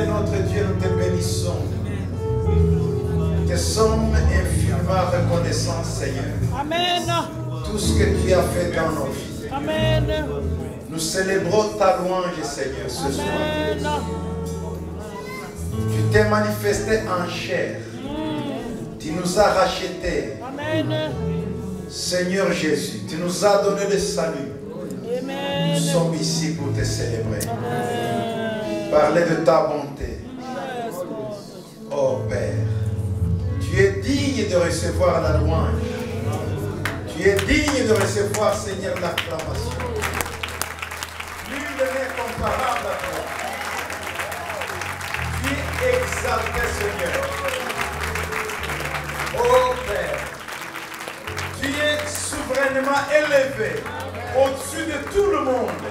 et notre Dieu, nous te bénissons. Nous te sommes infiniment reconnaissants, Seigneur. Amen. Tout ce que tu as fait dans nos vies. Amen. Nous célébrons ta louange, Seigneur, ce soir. Tu t'es manifesté en chair. Tu nous as rachetés. Amen. Seigneur Jésus, tu nous as donné le salut. Amen. Nous sommes ici pour te célébrer. Parler de ta bonté. Oh Père, tu es digne de recevoir la louange. Tu es digne de recevoir, Seigneur, l'acclamation. Nul n'est comparable à toi. Tu es exalté, Seigneur. Oh Père, tu es souverainement élevé au-dessus de tout le monde.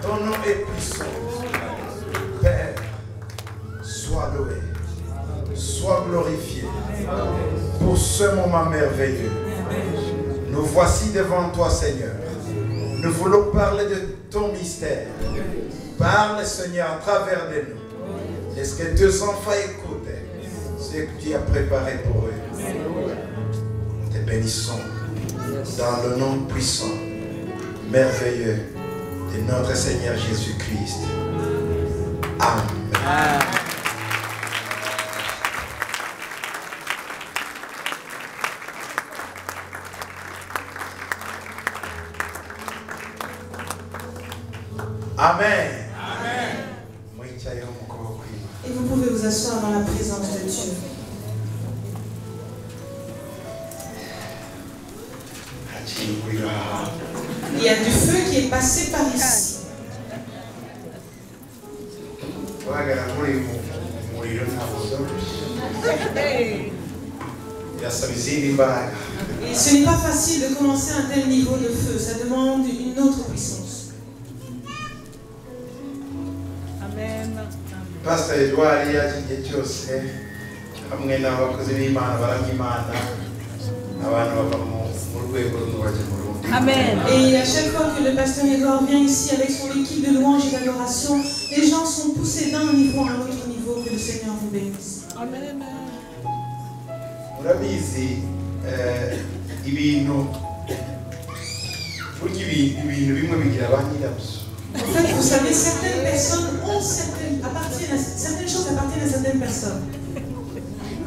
Ton nom est puissant. Père, sois loué, sois glorifié pour ce moment merveilleux. Nous voici devant toi, Seigneur. Nous voulons parler de ton mystère. Parle, Seigneur, à travers de nous. Est-ce que tes enfants écoutent ce que tu as préparé pour eux? Nous te bénissons dans le nom puissant, merveilleux de notre Seigneur Jésus-Christ. Amen. Amen. Et vous pouvez vous asseoir dans la présence de Dieu. Il y a du feu qui est passé par ici. Et ce n'est pas facile de commencer un tel niveau de feu. Ça demande une autre puissance. Amen. Pastor Edouard yagiye cyose hamwe n'abakozi b'Imana baramwimana abantu bava mu rwego rumwe bajya mu rundi. Amen. Et à chaque fois que le pasteur Edouard vient ici avec son équipe de louange et d'adoration, les gens sont poussés d'un niveau à un autre niveau. Que le Seigneur vous bénisse. Amen. Murabizi ibintu burya ibintu bimwe bigira ba nyirabyo. En fait, vous savez, certaines personnes ont certaines choses appartiennent à certaines personnes.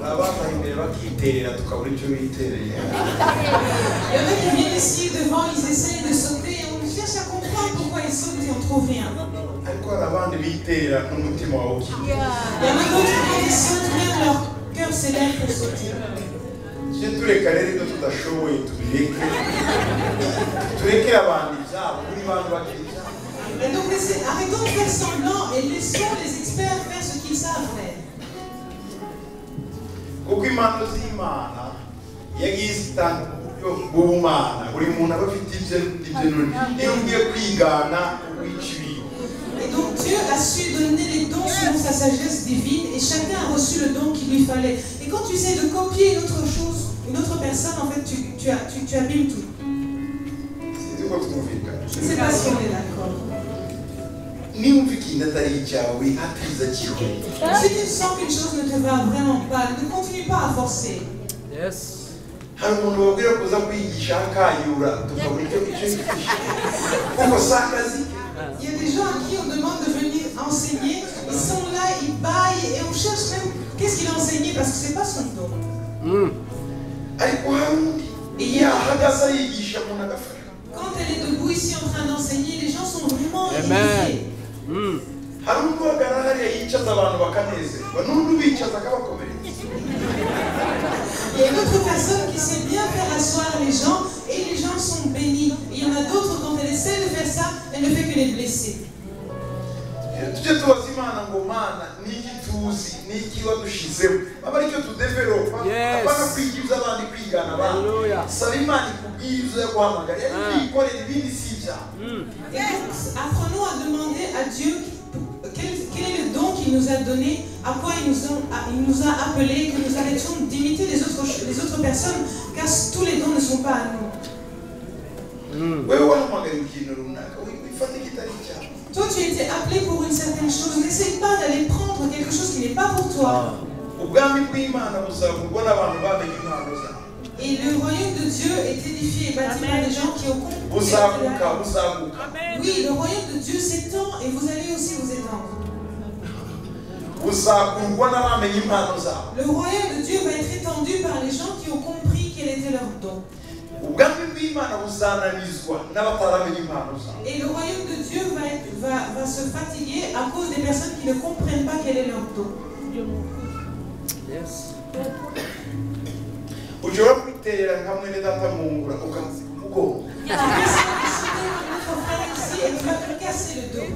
Il y en a qui viennent ici devant, ils essayent de sauter et on cherche à comprendre pourquoi ils sautent et on ne trouve rien. Il y en a d'autres qui sautent même leur cœur s'élève pour sauter. Et donc arrêtons de faire semblant et laissons les experts faire ce qu'ils savent faire. Et donc Dieu a su donner les dons selon sa sagesse divine et chacun a reçu le don qu'il lui fallait. Et quand tu essaies de copier une autre chose, une autre personne, en fait tu abîmes tout. Je ne sais pas si on est d'accord. Si tu sens qu'une chose ne te va vraiment pas, ne continue pas à forcer. Yes. Il y a des gens à qui on demande de venir enseigner, ils sont là, ils baillent et on cherche même qu'est-ce qu'il a enseigné parce que ce n'est pas son don. Et il y a quand elle est debout ici en train d'enseigner, les gens sont vraiment édifiés. Il y a une autre personne qui sait bien faire asseoir les gens et les gens sont bénis. Et il y en a d'autres, quand elle essaie de faire ça, elle ne fait que les blesser. Apprenons à demander à Dieu quel est le don qu'il nous a donné, à quoi il nous a appelés, que nous arrêtions d'imiter les autres personnes, car tous les dons ne sont pas à nous. Toi, tu as été appelé pour une certaine chose. N'essaie pas d'aller prendre quelque chose qui n'est pas pour toi. Et le royaume de Dieu est édifié et bâti par des gens qui ont compris. Oui, le royaume de Dieu s'étend et vous allez aussi vous étendre. Le royaume de Dieu va être étendu par les gens qui ont compris quel était leur don. Et le royaume de Dieu va se fatiguer à cause des personnes qui ne comprennent pas quel est leur don. Yes. Tu peux ici et tu vas te casser le dos.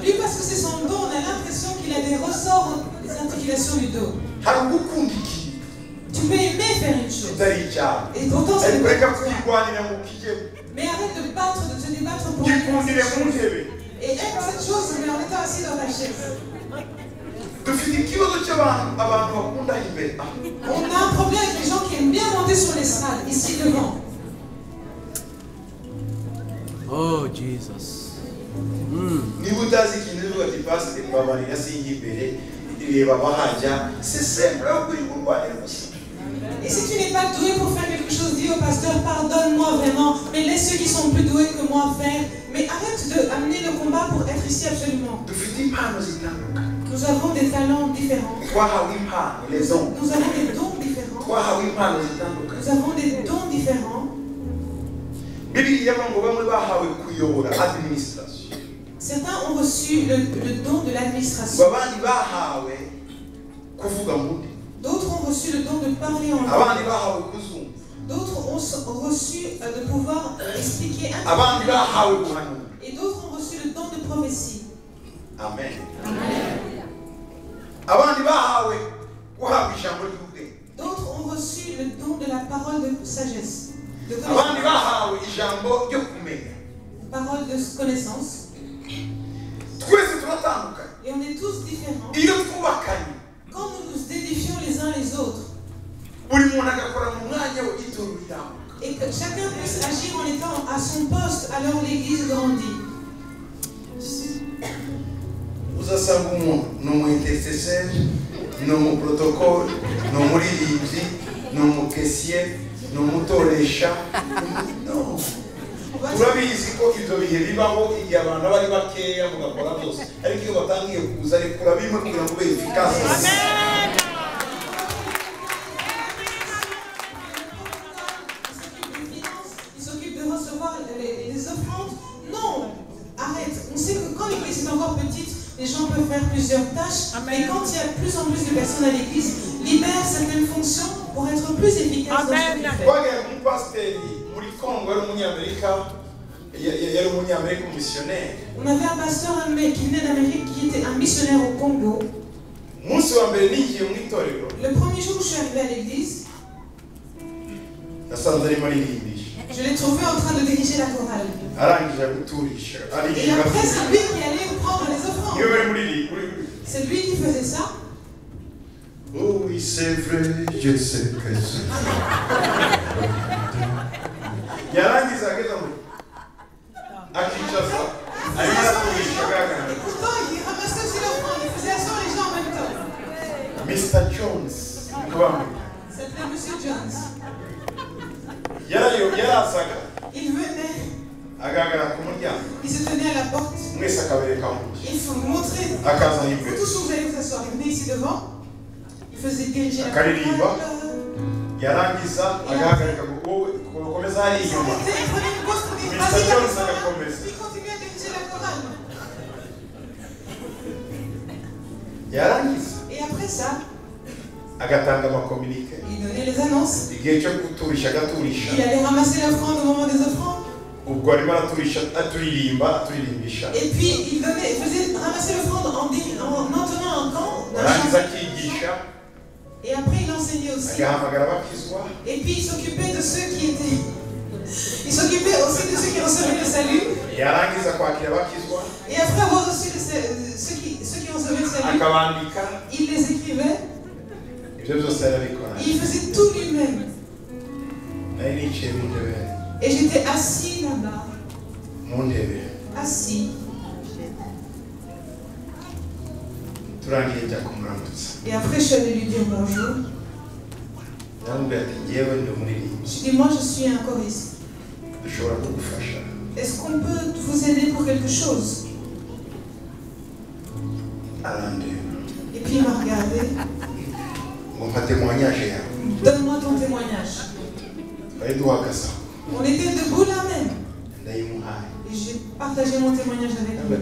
Lui, parce que c'est son dos, on a l'impression qu'il a des ressorts des articulations du dos. Tu peux aimer faire une chose. Et pourtant, c'est pas pour toi. Mais arrête de te débattre pour une chose. Et aime cette chose, mais en étant assis dans ta chaise. On a un problème avec les gens qui aiment bien monter sur l'estrade, ici devant. Oh, Jesus. Et si tu n'es pas doué pour faire quelque chose, dis au pasteur, pardonne-moi vraiment, mais laisse ceux qui sont plus doués que moi faire. Mais arrête d'amener le combat pour être ici absolument. Nous avons des talents différents. Nous avons des dons différents. Nous avons des dons différents. Certains ont reçu le don de l'administration. D'autres ont reçu le don de parler en langue. D'autres ont reçu de pouvoir expliquer un. Et d'autres ont reçu le don de prophétie. Amen. D'autres ont reçu le don de la parole de sagesse. De parole de connaissance. Et on est tous différents. Quand nous nous édifions les uns les autres. Et que chacun puisse agir en étant à son poste, alors l'église grandit. Uzasanga umuntu ni umu intercesseur, ni umu protocole, ni umuririmbyi, ni umukesiye, ni umutoresha. No. Turabizi ko ibyo bihe bibaho igihe abantu bari bakeya mugakora byose, ariko iyo batangiye kuza rekura bimwe kugira ngo be efficace. Il s'occupe de recevoir les offrandes. Non, arrête. On sait que quand l'église est encore petite, les gens peuvent faire plusieurs tâches. Mais quand il y a de plus en plus de personnes à l'église, libère certaines fonctions pour être plus efficace dans ce qu'il fait. On avait un pasteur qui venait d'Amérique qui était un missionnaire au Congo. Le premier jour où je suis arrivé à l'église, je l'ai trouvé en train de diriger la chorale. Et après, c'est lui qui allait prendre les offrandes. C'est lui qui faisait ça. Oh oui, c'est vrai, je sais que c'est Pourtant, il ramassait aussi l'offrande, il faisait asseoir les gens en même temps. Mr. Jones. C'était Monsieur Jones. Il venait. Il se tenait à la porte. Il faut vous montrer. Vous tous vous allez vous asseoir. Il venait ici devant. Il faisait diriger la chorale. Il prenait une pause pour dire vas-y, il continue à diriger la chorale. Et après ça, il donnait les annonces. Il allait ramasser l'offrande au moment des offrandes. Et puis il faisait ramasser l'offrande en entonnant un camp. Et après il enseignait aussi. Et puis il s'occupait de ceux qui étaient. Il s'occupait aussi de ceux qui recevaient le salut. Et après avoir reçu ceux qui recevaient le salut, il les écrivait. Il faisait tout lui-même. Et j'étais assis là-bas. Assis. Et après, je suis allé lui dire bonjour. Je dis, moi, je suis un choriste. Est-ce qu'on peut vous aider pour quelque chose? Et puis il m'a regardé. Donne-moi ton témoignage. On était debout là même. Et j'ai partagé mon témoignage avec lui.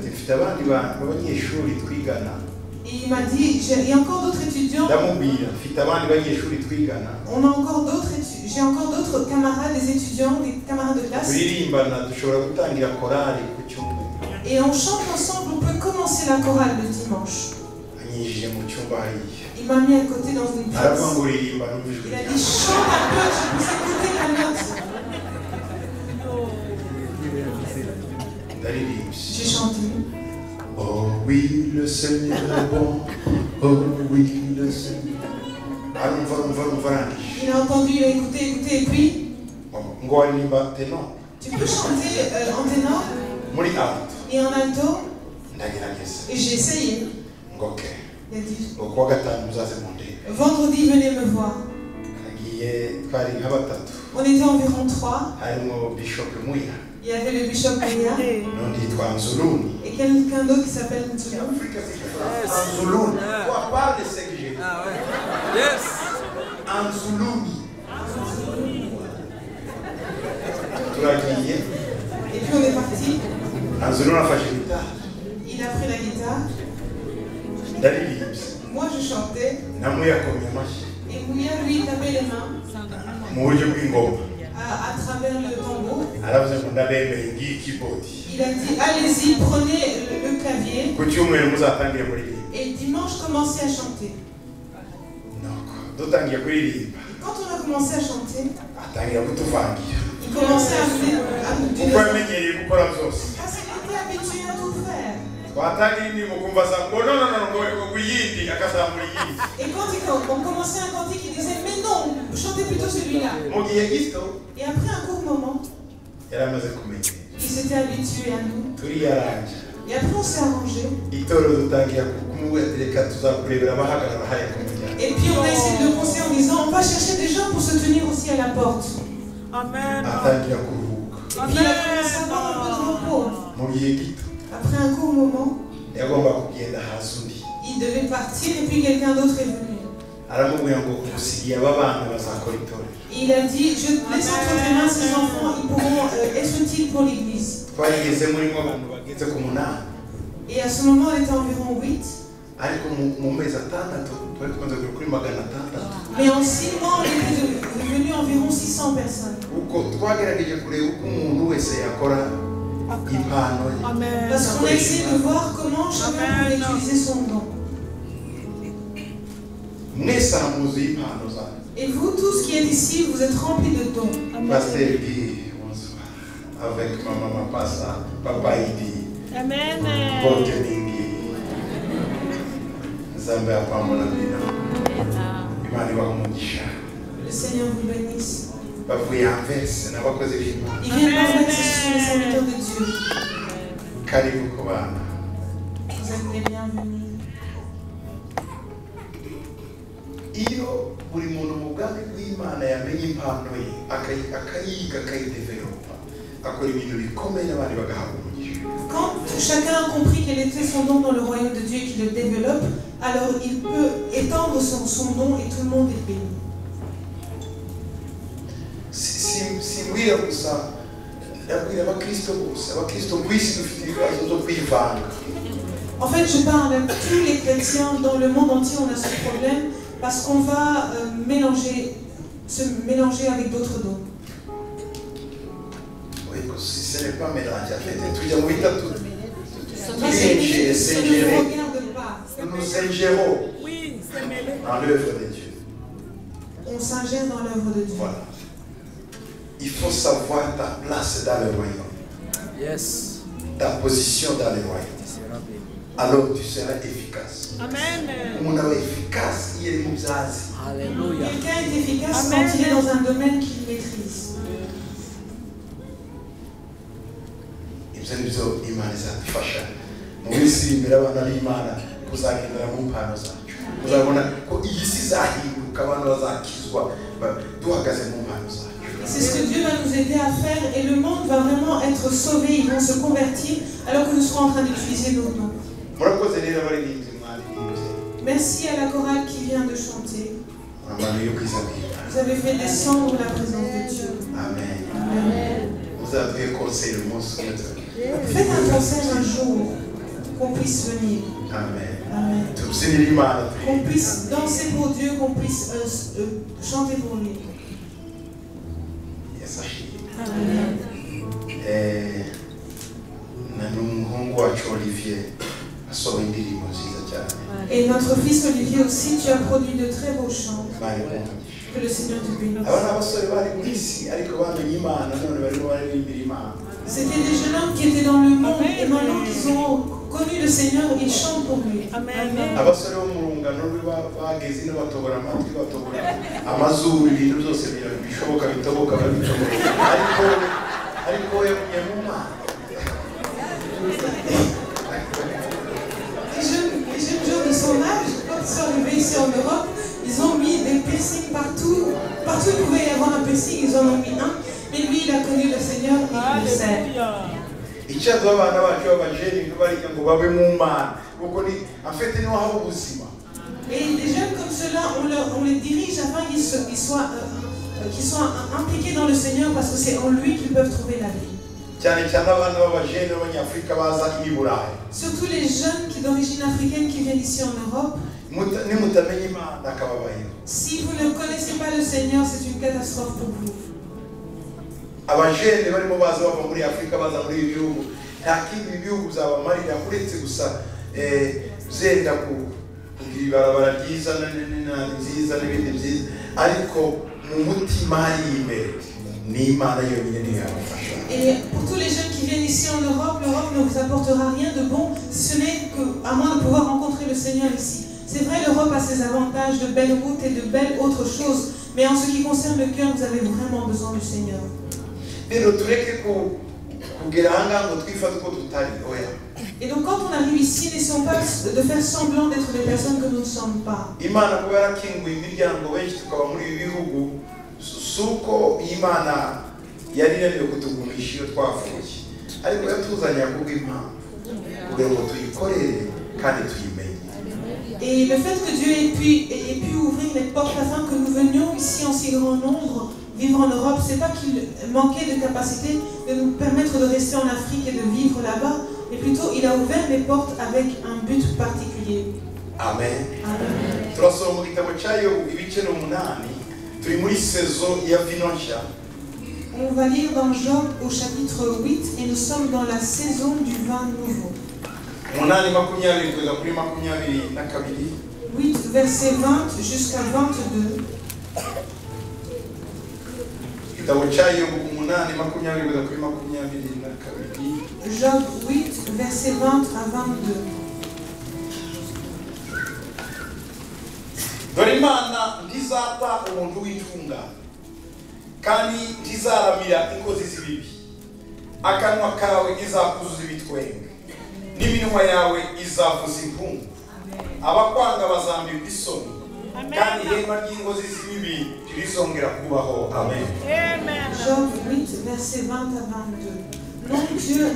Et il m'a dit, il y a encore d'autres étudiants. On a encore d'autres étudiants. J'ai encore d'autres camarades, des étudiants, des camarades de classe. Et on chante ensemble, on peut commencer la chorale le dimanche. Il m'a mis à côté dans une pièce. Il a dit, chante un peu, je peux écouter la note. J'ai chanté. Oh oui, le Seigneur est bon. Oh oui, le Seigneur. Il a entendu, il a écouté, et puis tu peux chanter en ténor et en alto. Et j'ai essayé. Il a dit, vendredi, venez me voir. On était environ 3. Il y avait le bishop Mouya et quelqu'un d'autre qui s'appelle Nzulun. Anzuluni. Toi, parle de ce que j'ai dit. Yes. Anzuluni. Et puis on est parti. Anzuluni a fait la guitare. Il a pris la guitare. Moi je chantais. Et Mouya lui tapait les mains. À travers le tambour. Il a dit, allez-y, prenez le clavier. Et dimanche, commencez à chanter. Et quand on a commencé à chanter, il commençait à me dire, parce qu'il était habitué à tout faire. Et quand on commençait un cantique, il disait, mais non, chantez plutôt celui-là. Et après un court moment, il s'était habitué à nous. Et après on s'est arrangé. Et puis on a essayé de conseiller en disant, on va chercher des gens pour se tenir aussi à la porte. Amen. Et puis il a commencé à avoir un peu de repos. Après un court moment, il devait partir et puis quelqu'un d'autre est venu. Et il a dit, je laisse entre tes mains ces enfants, ils pourront être utiles pour l'église. Et à ce moment, on était environ 8. Mais en 6 mois, on était devenu environ 600 personnes. Parce qu'on a essayé de voir comment chacun pouvait utiliser son don. Et vous tous qui êtes ici, vous êtes remplis de dons. Avec maman, papa Idi. Amen. Le Seigneur vous bénisse. Il vient renverser sur les serviteurs de Dieu. Vous êtes les bienvenus. Iyo buri muntu mu bwami bw'Imana yamenye impano ye akayiga akayidevelopa akora ibintu bikomeye n'abandi bagahabwa umugisha. Quand chacun a compris quel était son don dans le royaume de Dieu et qu'il le développe, alors il peut étendre son don et tout le monde est béni. Simbwira gusa ndabwira abakristo bose abakristo kwisi dufite ibibazo byo kwivanga. En fait, je parle à tous les chrétiens dans le monde entier, on a ce problème parce qu'on va se mélanger avec d'autres dons. Oui, si ce n'est pas mélangé, tu dis oui, tout. Ça ne nous regarde pas. Nous nous ingérons dans l'œuvre de Dieu. On s'ingère dans l'œuvre de Dieu. Voilà. Il faut savoir ta place dans le royaume. Yes. Ta position dans le royaume. alors tu seras efficace. Amen. On est efficace, il est muzazi. Alléluia. Quelqu'un est efficace Amen. quand il est dans un domaine qu'il maîtrise. Ibyo ni byo Imana izadufasha. Mu minsi iri imbere abana b'Imana kuzagendera mu mpano zacu. Uzabona ko iyi si izahinduka abantu bazakizwa duhagaze mu mpano zacu. C'est ce que Dieu va nous aider à faire et le monde va vraiment être sauvé, ils vont se convertir alors que nous serons en train d'utiliser nos dons. Murakoze rero abaririmbyi mwaririmbye. Merci à la chorale qui vient de chanter. Amano yo kwizabwira. Vous avez fait descendre la présence de Dieu. Amen. Amen. Muzaduhe conseil umunsi umwe. Faites un concert un jour, qu'on puisse venir. Amen. Amen. Tubyinire Imana. Qu'on puisse danser pour Dieu, qu'on puisse chanter pour lui. Yesu ashimwe. Amen. Na n'umuhungu wacu Olivier asohoye indirimbo nziza cyane. Et notre fils Olivier aussi, tu as produit de très beaux chants. Imana ikumva. Que le Seigneur te bénisse. Abana abasore bari muri isi ariko bamenye Imana none barimo baririmbira Imana. C'était des jeunes hommes qui étaient dans le monde et maintenant qu'ils ont connu le Seigneur, ils chantent pour lui. Amen. Abasore bo mu rungano bageze ino batobora amatwi batobora amazuru ibintu byose bishoboka bitoboka babitoboka ariko yabonye mu Mana. Les jeunes gens de son âge, quand ils sont arrivés ici en Europe, ils ont mis des piercings partout. Partout il pouvait y avoir un piercing, ils en ont mis un. Mais lui, il a connu le Seigneur et il le sait. Alléluia. Icyaduha abana bacu b'abajeni ntibariya ngo babe mu Mana kuko ni afite niho haba ubuzima. Et des jeunes comme ceux-là, on les dirige afin qu'ils soient impliqués dans le Seigneur parce que c'est en lui qu'ils peuvent trouver la vie. Cyane cyane abana b'abajeni b'abanyafurika baza i Burayi. Surtout les jeunes d'origine africaine qui viennent ici en Europe. Nimutamenye Imana akababayeho. Si vous ne connaissez pas le Seigneur, c'est une catastrophe pour vous. Abajeni barimo baza bava muri Afurika baza muri ibi bihugu nta kindi bihugu zabamarira uretse gusa zenda kugira ibarabara ryiza nziza n'ibindi byiza ariko mu mutima hari imbere ni Imana yonyine niyo yabafasha. Et pour tous les jeunes qui viennent ici en Europe, l'Europe ne vous apportera rien de bon si ce n'est qu'à moins de pouvoir rencontrer le Seigneur ici. C'est vrai, l'Europe a ses avantages, de belles routes et de belles autres choses, mais en ce qui concerne le cœur, vous avez vraiment besoin du Seigneur. Et donc quand on arrive ici, n'essayons pas de faire semblant d'être des personnes que nous ne sommes pas. Et le fait que Dieu ait pu ouvrir les portes afin que nous venions ici en si grand nombre vivre en Europe, c'est pas qu'il manquait de capacité de nous permettre de rester en Afrique et de vivre là-bas, mais plutôt il a ouvert les portes avec un but particulier. Amen. Amen. Turasoma mu gitabo cya Yobu ibice 8 turi muri saison ya vino nshya. On va lire dans Job au chapitre 8 et nous sommes dans la saison du vin nouveau. 8 verset 20 jusqu'à 22. Job 8 verset 20 à 22. Dore Imana ntizata umuntu w'itunga kandi ntizaramira inkozi z'ibibi. Akanwa kawe izakuzuza ibitwenge n'iminwa yawe izavuza impungu. Abakwanga bazambirwa isoni kandi ihema ry'inkozi z'ibibi rizongera kubaho. Amen. Job 8 verset 20 à 22. Non, Dieu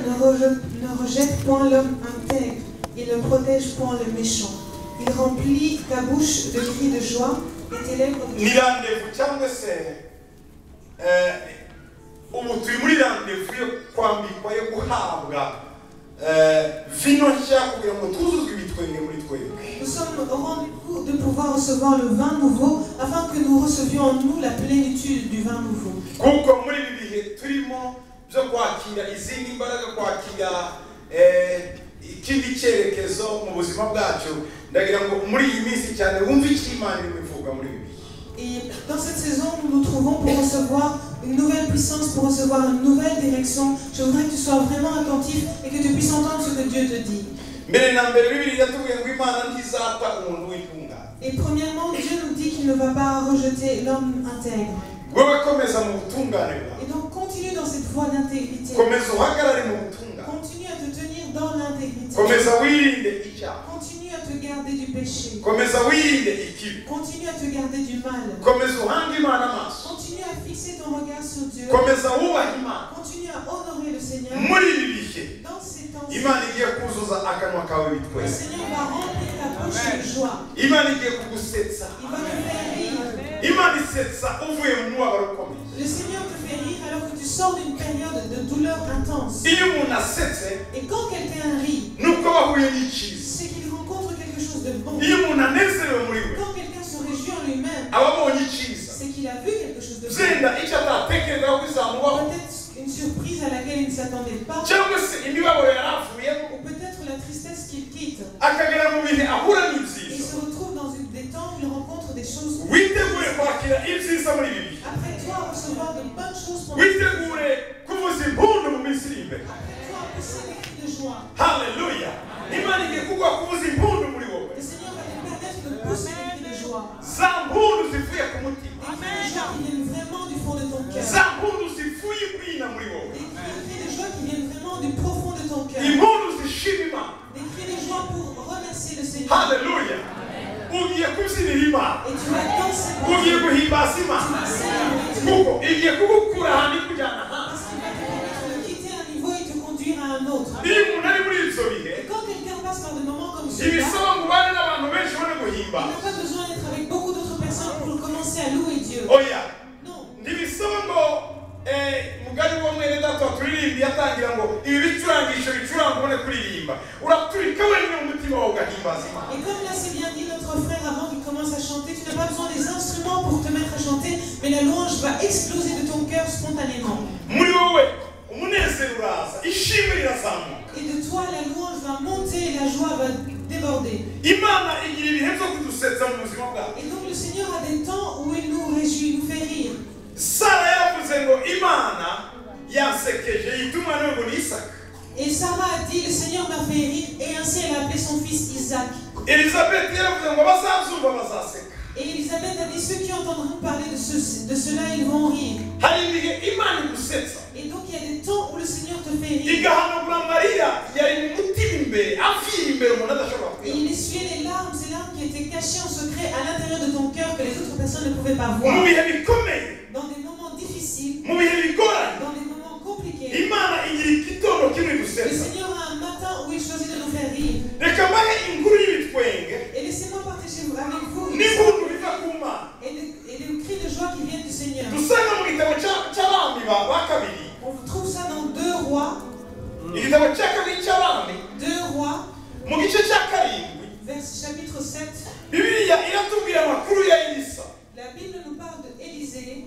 ne rejette point l'homme intègre, il ne protège point le méchant. Il remplit ta bouche de cris de joie et tes lèvres de ni rendez-vous cyangwa se ubu turi muri rendez-vous yo kwambikwa yo guhabwa vino nshya kugira ngo tuzuzwe ibitwenge muri twebwe. Nous sommes au rendez-vous de pouvoir recevoir le vin nouveau afin que nous recevions en nous la plénitude du vin nouveau. Kuko muri ibi bihe turimo byo kwakira izindi mbaraga kwakira ikindi cyerekezo mu buzima bwacu ndagira ngo muri iyi minsi cyane wumve icyo Imana iri kuvuga muri ibi. Et dans cette saison, nous nous trouvons pour recevoir une nouvelle puissance, pour recevoir une nouvelle direction. Je voudrais que tu sois vraiment attentif et que tu puisses entendre ce que Dieu te dit. mbere na mbere Bibiliya yatubwiye ngo Imana ntizata umuntu w'intungane. Et premièrement, Dieu nous dit qu'il ne va pas rejeter l'homme intègre. Wowe komeza mu butungane bwawe. Et donc continue dans cette voie d'intégrité. Komeza uhagarare mu butungane. Continue à te tenir dans l'intégrité. Komeza wirinde icyaha. Continue à te garder du péché. Komeza wirinde ikibi. Continue à te garder du mal. Komeza uhange Imana amaso. Continue à fixer ton regard sur Dieu. Komeza wubaha Imana. Continue à honorer le Seigneur. Muri ibi bihe Dans ces temps, Imana igiye kuzuza akanwa kawe le bitwenge. Seigneur va remplir ta bouche de joie. Imana igiye kugusetsa. Il va te faire rire. Imana isetsa uvuye mu mubabaro ukomeye. Le Seigneur te fait rire alors que tu sors d'une période de douleur intense. Iyo umuntu asetse Et quand quelqu'un rit, nuko bahuye n'icyiza. c'est qu'il rencontre quelque chose de bon. Iyo umuntu anezerewe muri we Quand quelqu'un se réjouit en lui-même, aba abonye icyiza. c'est qu'il a vu quelque chose de bon. Zenda icyo atatekerezaho bizamubaho Peut-être une surprise à laquelle il ne s'attendait pas, cyangwa se imibabaro yari avuyemo ou peut-être la tristesse qu'il quitte. akagera mu bihe ahura Et il n'ibyiza. se retrouve dans des temps où il rencontre des choses. Witegure kwakira ibyiza muri ibi bihe. Après toi, recevoir de bonnes choses pendant Witegure kuvuza impundu mu minsi iri imbere. Après toi, pousser des cris de joie. Haleluya. Imana igiye kuguha kuvuza impundu muri wowe. Le Seigneur va te permettre de pousser des cris de joie. Za mpundu zivuye ku mutima. Des cris de joie qui viennent vraiment du fond de ton cœur. Za mpundu zivuye kwina muri wowe. Des cris de joie qui viennent vraiment du profond de ton cœur. Impundu zishima Imana. Des cris de joie pour remercier le Seigneur. Haleluya. Ugiye kubyinira Imana. Et tu vas danser pour Ugiye Dieu. guhimbaza Tu Imana. vas célébrer Dieu. Kuko igiye kugukura ahantu ikujyana ahandi. Parce qu'il va te permettre de quitter un niveau et te conduire à un autre. Iyo umuntu ari muri ibyo bihe Et quand quelqu'un passe par des moments comme celui-là, ntibisaba ngo ubane n'abantu benshi ubone il guhimbaza. n'a pas besoin d'être avec beaucoup d'autres personnes pour commencer à louer Dieu. Oya. Non. Ntibisaba ngo mugari wo mwene data turirimba yatangira ngo ibi bicurangisho bicuranga ubone kuririmba. Uraturika wenyine mu mutima wawe ugahimbaza Imana. Et comme l'a si bien dit notre frère avant qu'il commence à chanter, tu n'as pas besoin des instruments pour te mettre à chanter, mais la louange va exploser de ton cœur spontanément. Muri wowe umunezero uraza, ishimwe rirazamuka. Et de toi, la louange va monter et la joie va déborder. Imana igira ibihe byo kudusetsa mu buzima bwacu. Et donc le Seigneur a des temps où il nous réjouit, il nous fait rire. Sara yaravuze ngo Imana yansekeje yita umwana we ngo ni Isaka. Et Sarah a dit, le Seigneur m'a fait rire, et ainsi elle a appelé son fils Isaac. Elizabeth yaravuze ngo bazabyumva bazaseka. Et Elisabeth a dit, ceux qui entendront parler de cela, ils vont rire. Hari ibihe Imana igusetsa. Et donc il y a des temps où le Seigneur te fait rire. Igahanagura amarira yari mu mutima imbere avuye imbere umuntu adashobora Et kugira. il essuyait les larmes, ces larmes qui étaient cachées en secret à l'intérieur de ton cœur que les autres personnes ne pouvaient pas voir. Mu bihe bikomeye, Dans des moments difficiles, mu bihe bigoranye, dans des moments compliqués, Imana igira igitondo kimwe le igusetsa. Seigneur a un matin où il choisit de nous faire rire. Reka mbahe inkuru y'ibitwenge Et laissez-moi partager avec vous n'impundu biva ku Mana. et les cris de joie qui viennent du Seigneur. Dusanga mu gitabo cy'abami ba kabiri. On trouve ça dans 2 Rois, Igitabo cya kabiri cy'abami 2 Rois, mu gice cya karindwi. chapitre 7. Bibiliya iratubwira amakuru ya Elisa. La Bible nous parle d'Élisée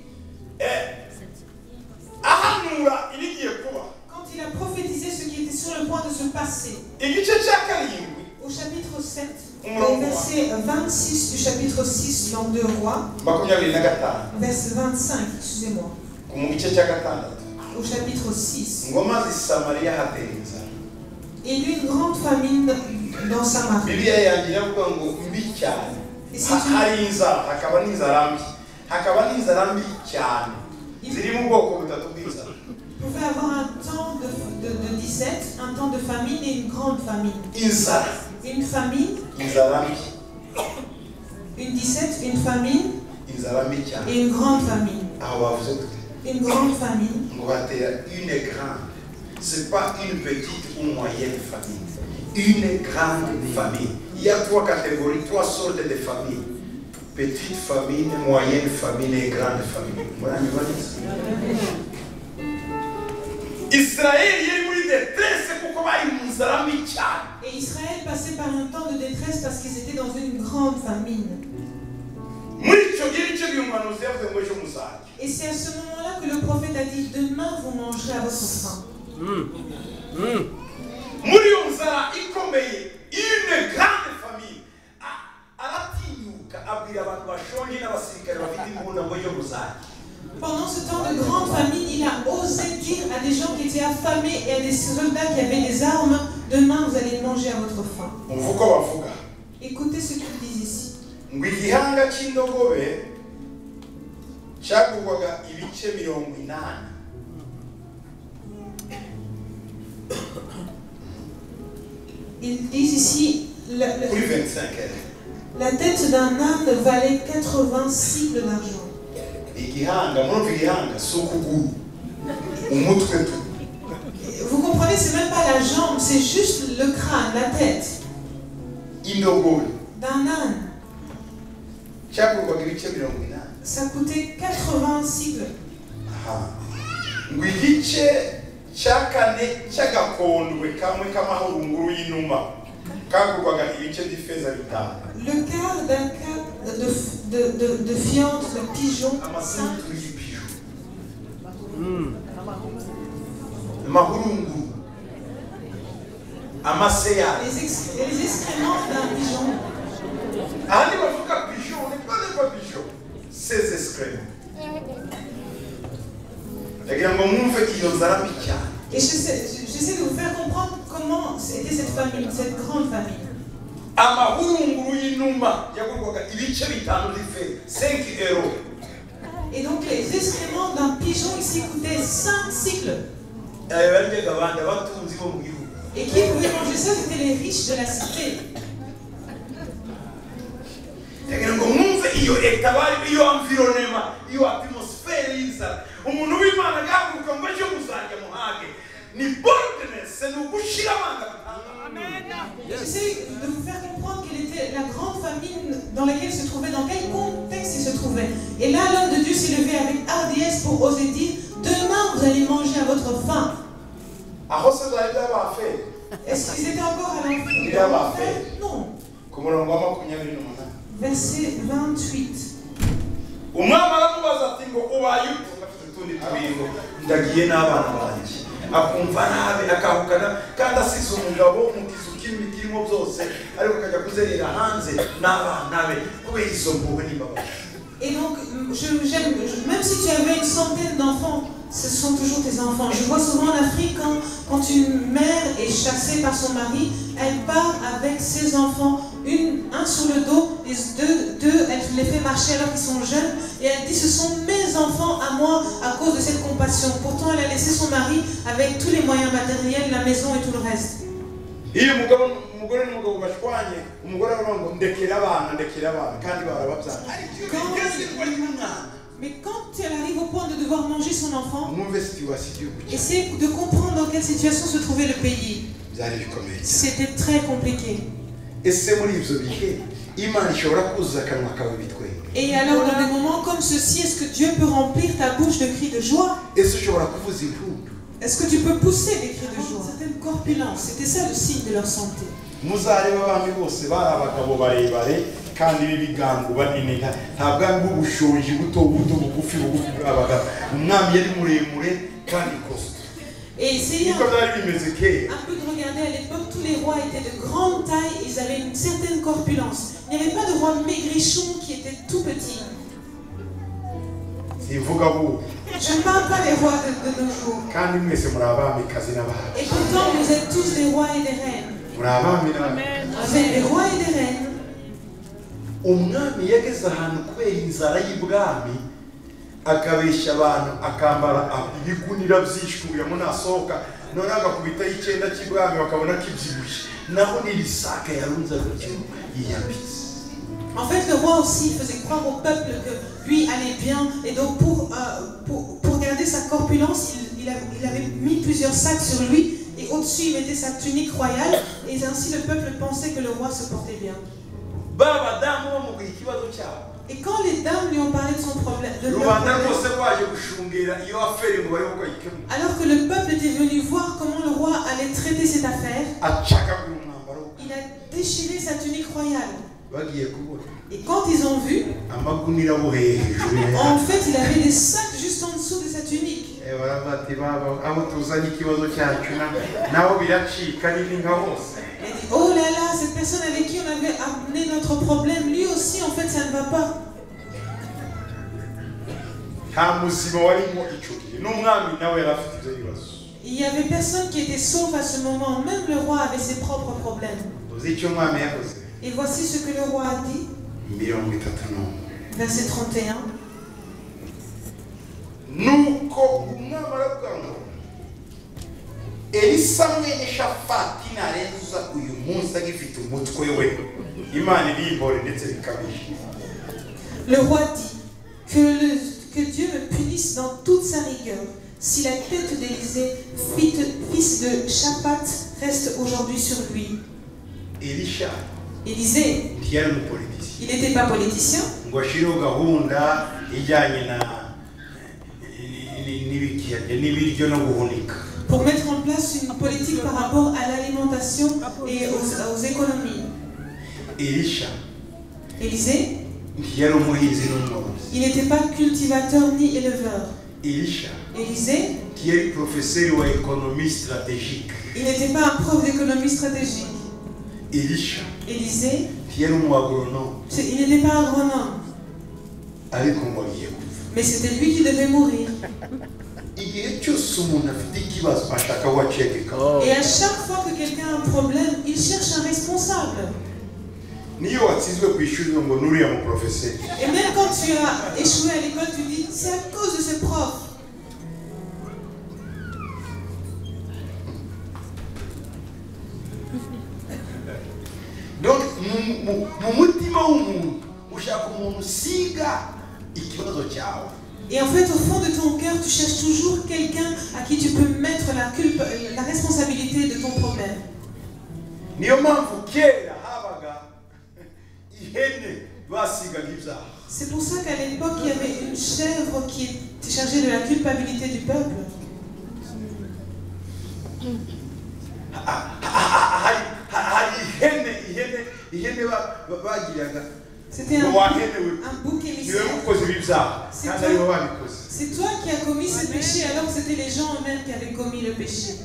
Ahanura ibigiye kuba. quand il a prophétisé ce qui était sur le point de se passer. Igice cya karindwi Au chapitre 7, au verset 26 du chapitre 6 dans 2 Rois, 25 verset 25, excusez-moi, mu gice cya gatandatu. au chapitre 6. Ngoma z'i Samariya hatera inzara. Il y eut une grande famine dans Samarie. Bibiliya yanjye iravuga ngo mbi cyane. Hari inzara, hakaba n'inzara mbi. Hakaba n'inzara mbi cyane. Ziri mu bwoko butatu bw'inzara. Vous pouvez avoir un temps de 17, un temps de famine et une grande famine. Inzara. Une famine, Inzara mbi. une 17, une famine Inzara mbi cyane. et une grande famine. Aho bavuze gute? Une grande famine. Ngo hatera une grande. C'est pas une petite ou moyenne famille. Une grande famille. Il y a 3 catégories, 3 sortes de familles. Petite famille, moyenne famille et grande famille. Voilà, nous voyons ça. Israël est muri détresse kuko bari mu nzara mbi cyane. Et Israël passait par un temps de détresse parce qu'ils étaient dans une grande famine. Muri icyo gihe nicyo gihe umuhanuzi yavuze ngo ejo muzarya. Et c'est à ce moment-là que le prophète a dit, demain vous mangerez à votre faim. Muri iyo nzara ikomeye, une grande famille. Aratinyuka abwira abantu bashonje n'abasirikare bafite imbunda ngo ejo muzarya. Pendant ce temps de grande famine, il a osé dire à des gens qui étaient affamés et à des soldats qui avaient des armes, demain vous allez manger à votre faim. Umuvuko bavuga. Écoutez ce qu'ils disent ici. Ngo igihanga cy'indogobe cyagurwaga ibice 80. Ils disent ici, Kuri 25. la tête d'un âne valait 80 cycles d'argent. Igihanga, murumva igihanga si ukuguru. Umutwe tu. Vous comprenez, c'est même pas la jambe, c'est juste le crâne, la tête Indogobe d'un âne. cyagurwaga ibice 80. Ça coûtait 80 cycles. Aha. Ngo igice cya kane cy'agakondwe kamwe k'amahurunguru y'inuma kagurwaga ibice by'ifeza 5. Le quart d'un cap de fiente, de pigeon, Amazuru y'ipijo. Amahurunguru. Amaseya. les excréments d'un pigeon. Ahandi bavuga pigeon, on n'est pas pigeon. Ces excréments. Ndagira ngo mwumve iyo nzara mbi cyane. Et j'essaie de vous faire comprendre comment était cette famille, cette grande famille. Amahurunguru y'inuma yagurwaga ibice 5 by'ifeza, 5 euros. Et donc les excréments d'un pigeon ici coûtaient 5 cycles. Baryaga abandi abatunzi bo mu gihugu. Et qui pouvaient manger ça, c'était les riches de la cité. Ndagira ngo mwumve iyo etabari, iyo environnement, iyo atmosphere y'inzara. Umuntu w'Imana agahaguruka ngo ejo muzajya muhage. Ni boldness, ni ugushira amanga. J'essaie de vous faire comprendre quelle était la grande famine dans laquelle se trouvait, dans quel contexte il se trouvait. Et là, l'homme de Dieu s'est levé avec hardiesse pour oser dire, demain vous allez manger à votre faim. Aho se bari bafite. Est-ce qu'ils étaient encore à Il a pas l'enfer? fait. Non. Ku murongo wa 28. Verset 28. Umwami aramubaza ati ngo ubaye ufite utundi tubingo ndagiye n'abana banjye. Akumva nabi akahukana kandi asize umugabo mu kizu kimwe kirimo byose ariko akajya kuzerera hanze n'abana be kubera izo mpuhwe n'imbabazi. Et donc, même si tu avais une centaine d'enfants, ce sont toujours tes enfants. Je vois souvent en Afrique, quand une mère est chassée par son mari, elle part avec ses enfants, un sur le dos, les deux, elle les fait marcher alors qu'ils sont jeunes, et elle dit, ce sont mes enfants à moi à cause de cette compassion. Pourtant, elle a laissé son mari avec tous les moyens matériels, la maison et tout le reste. Iyo umugore n'umugabo bashwanye, umugore aravuga ndekera abana kandi barababyara. Mais quand elle arrive au point de devoir manger son enfant, Mwumve situation. essaie de comprendre dans quelle situation se trouvait le pays. Byari bikomeye. C'était très compliqué. Ese muri ibyo bihe Imana ishobora kuzuza akanwa kawe bitwenge. Et alors, dans des moments comme ceci, est-ce que Dieu peut remplir ta bouche de cris de joie? Ese ushobora kuvuza impundu. Est-ce que tu peux pousser des cris de joie? Certaines corpulences, c'était ça le signe de leur santé. Muzareba abami bose bari abagabo barebare kandi b'ibigango banini nta bwami bw'ubushonji buto bugufi bw'abagabo. Umwami yari muremure kandi costaud. Et essayez un Niko byari bimeze kera. peu de regarder à l'époque, tous les rois étaient de grande taille, ils avaient une certaine corpulence. Il n'y avait pas de roi maigrichon qui était tout petit. Simvuga bu Je ne parle pas des rois de nos jours. kandi mwese muri abamikazi n'abami. Et pourtant, vous êtes tous des rois et des reines. Muri abami n'abami. Vous êtes des rois et des reines. Umwami yageze ahantu kubera inzara y'ibwami akabeshya abantu akambara ibigunira byishuriyemo nasohoka none agakubita icyenda cy'ibwami bakabona kibyibushye naho n'ibisaka yarunze gutyo yiyambitse. En fait, le roi aussi faisait croire au peuple que lui allait bien. Et donc, pour garder sa corpulence, il avait mis plusieurs sacs sur lui. Et au-dessus, il mettait sa tunique royale. Et ainsi, le peuple pensait que le roi se portait bien. Et quand les dames lui ont parlé de son problème, alors que le peuple était venu voir comment le roi allait traiter cette affaire, il a déchiré sa tunique royale. Et quand ils ont vu, en fait, il avait des sacs juste en dessous de sa tunique. Et il dit, oh là là, cette personne avec qui on avait amené notre problème, lui aussi, en fait, ça ne va pas. Il Il n'y avait personne qui était sauf à ce moment. Même le roi avait ses propres problèmes. Et voici ce que le roi a dit. Verset 31. Nuko umwami aravuga ngo Elisa mwene Shafati narenza uyu munsi agifite umutwe we Imana ibimbore ndetse bikabije. Le roi dit que Dieu me punisse dans toute sa rigueur si la tête d'Élisée, fils de Shaphat, reste aujourd'hui sur lui. Élisée, il n'était pas politicien. Pour mettre en place une politique par rapport à l'alimentation et aux économies. Élisée, il n'était pas cultivateur ni éleveur. Élisée, il n'était pas un prof d'économie stratégique. Élisée, il n'était pas agronome. Mais c'était lui qui devait mourir. Et à chaque fois que quelqu'un a un problème, il cherche un responsable. Et même quand tu as échoué à l'école, tu dis c'est à cause de ce prof. Donc, et en fait, au fond de ton cœur, tu cherches toujours quelqu'un à qui tu peux mettre la responsabilité de ton problème. C'est pour ça qu'à l'époque, il y avait une chèvre qui était chargée de la culpabilité du peuple. C'était un bouc émissaire. C'est toi qui as commis ce péché alors que c'était les gens eux-mêmes qui avaient commis le péché.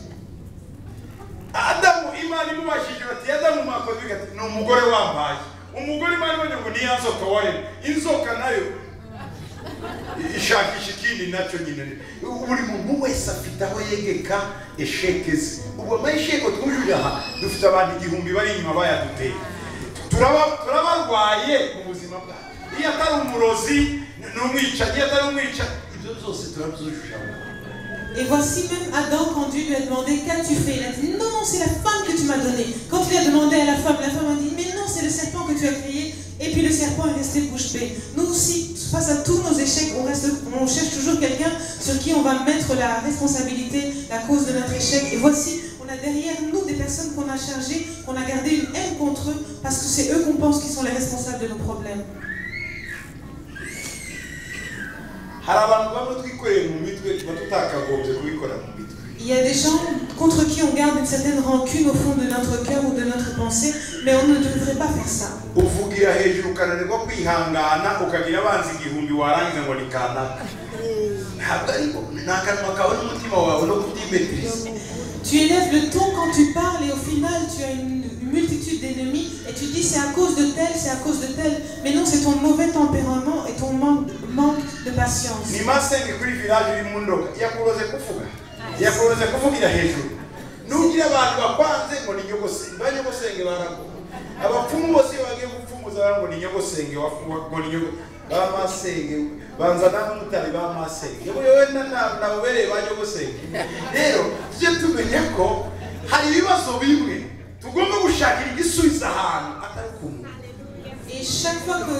Et voici même Adam, quand Dieu lui a demandé qu'as-tu fait, il a dit non, non, c'est la femme que tu m'as donnée. Quand il a demandé à la femme a dit mais non, c'est le serpent que tu as créé. Et puis le serpent est resté bouche bée. Nous aussi, face à tous nos échecs, on cherche toujours quelqu'un sur qui on va mettre la responsabilité, la cause de notre échec. Et voici, on a derrière nous des personnes qu'on a chargées, qu'on a gardé une haine contre eux, parce que c'est eux qu'on pense qui sont les responsables de nos problèmes. Il y a des gens contre qui on garde une certaine rancune au fond de notre cœur ou de notre pensée, mais on ne devrait pas faire ça. Tu élèves le ton quand tu parles et au final tu as une multitude d'ennemis et tu dis c'est à cause de tel, c'est à cause de tel. Mais non, c'est ton mauvais tempérament et ton manque de patience. Et chaque fois que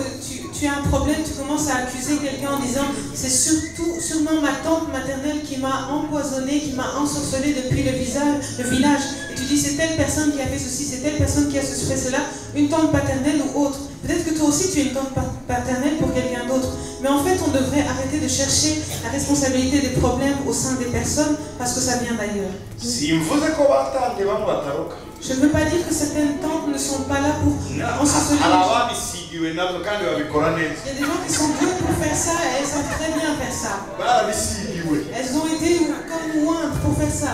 tu as un problème, tu commences à accuser quelqu'un en disant c'est sûrement ma tante maternelle qui m'a empoisonné, qui m'a ensorcelé depuis le village. Et tu dis c'est telle personne qui a fait ceci, c'est telle personne qui a fait cela, une tante paternelle ou autre. Peut-être que toi aussi tu es une tante paternelle pour quelqu'un d'autre. Mais en fait, on devrait arrêter de chercher la responsabilité des problèmes au sein des personnes parce que ça vient d'ailleurs. Je ne veux pas dire que certaines tantes ne sont pas là pour ensorceler les gens. Il y a des gens qui sont doués pour faire ça et elles savent très bien faire ça. Elles ont été comme ointes pour faire ça.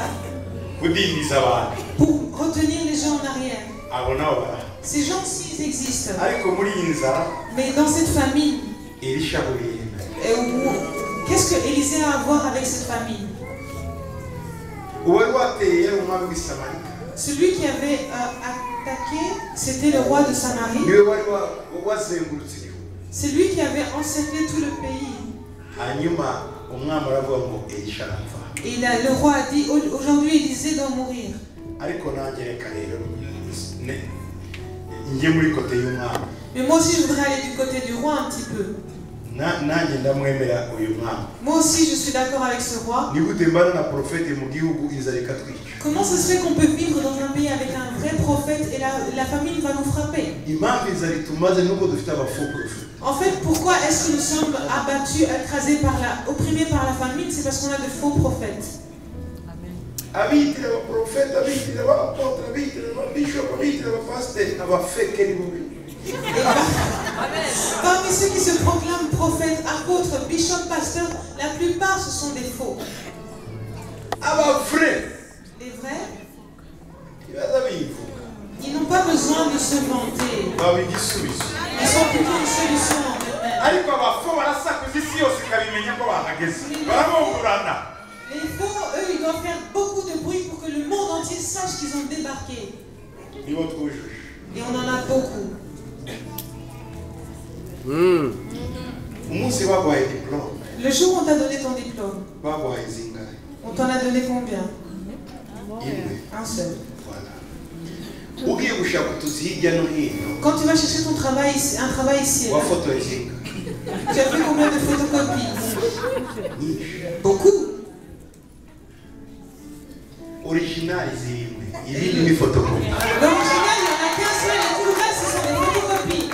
Pour retenir les gens en arrière. Ces gens-ci, ils existent. Mais dans cette famille, qu'est-ce que Élisée a à voir avec cette famille? Celui qui avait attaqué, c'était le roi de Samarie. C'est lui qui avait encerclé tout le pays. Et le roi a dit, aujourd'hui Élisée doit mourir. Mais moi aussi je voudrais aller du côté du roi un petit peu. Moi aussi je suis d'accord avec ce roi. Comment ça se fait qu'on peut vivre dans un pays avec un vrai prophète et la famille va nous frapper? En fait, pourquoi est-ce que nous sommes abattus, écrasés opprimés par la famine? C'est parce qu'on a de faux prophètes. Parmi ceux qui se proclament prophètes, apôtres, bishops, pasteurs, la plupart ce sont des faux. Les vrais, ils n'ont pas besoin de se vanter. Ils sont plutôt une solution en eux-mêmes. Les faux, eux, ils doivent faire beaucoup de bruit pour que le monde entier sache qu'ils ont débarqué. Et on en a beaucoup. Le jour où on t'a donné ton diplôme, on t'en a donné combien? Un seul. Quand tu vas chercher ton travail, un travail ici, là, tu as fait combien de photocopies? Beaucoup. L'original, il y en a qu'un seul et tout le reste, ce sont des photocopies.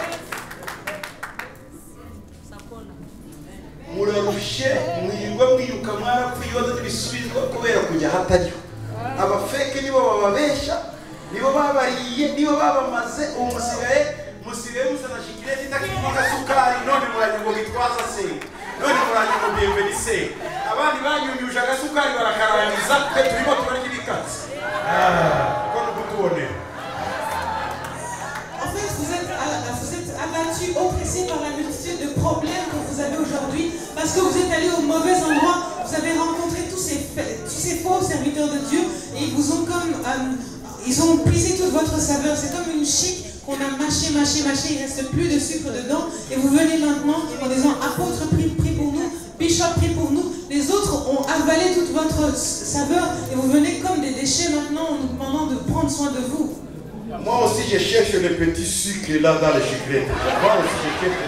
En fait, vous êtes abattus, oppressés par la multitude de problèmes que vous avez aujourd'hui parce que vous êtes allés au mauvais endroit. Vous avez rencontré tous ces faux serviteurs de Dieu et ils vous ont ils ont puisé toute votre saveur. C'est comme une chic qu'on a mâché, il ne reste plus de sucre dedans. Et vous venez maintenant en disant, apôtre, prie pour nous, bishop, prie pour nous. Les autres ont avalé toute votre saveur et vous venez comme des déchets maintenant en nous demandant de prendre soin de vous. Moi aussi je cherche les petits sucres là dans les chiclettes. Moi aussi je cherche.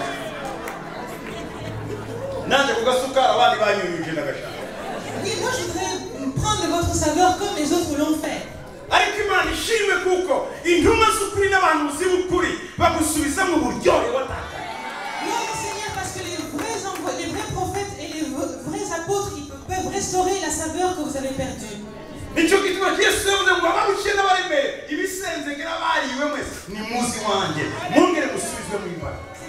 Oui, moi je voudrais prendre de votre saveur comme les autres l'ont fait. Non, Seigneur, parce que les vrais prophètes et les vrais apôtres, ils peuvent restaurer la saveur que vous avez perdue. C'est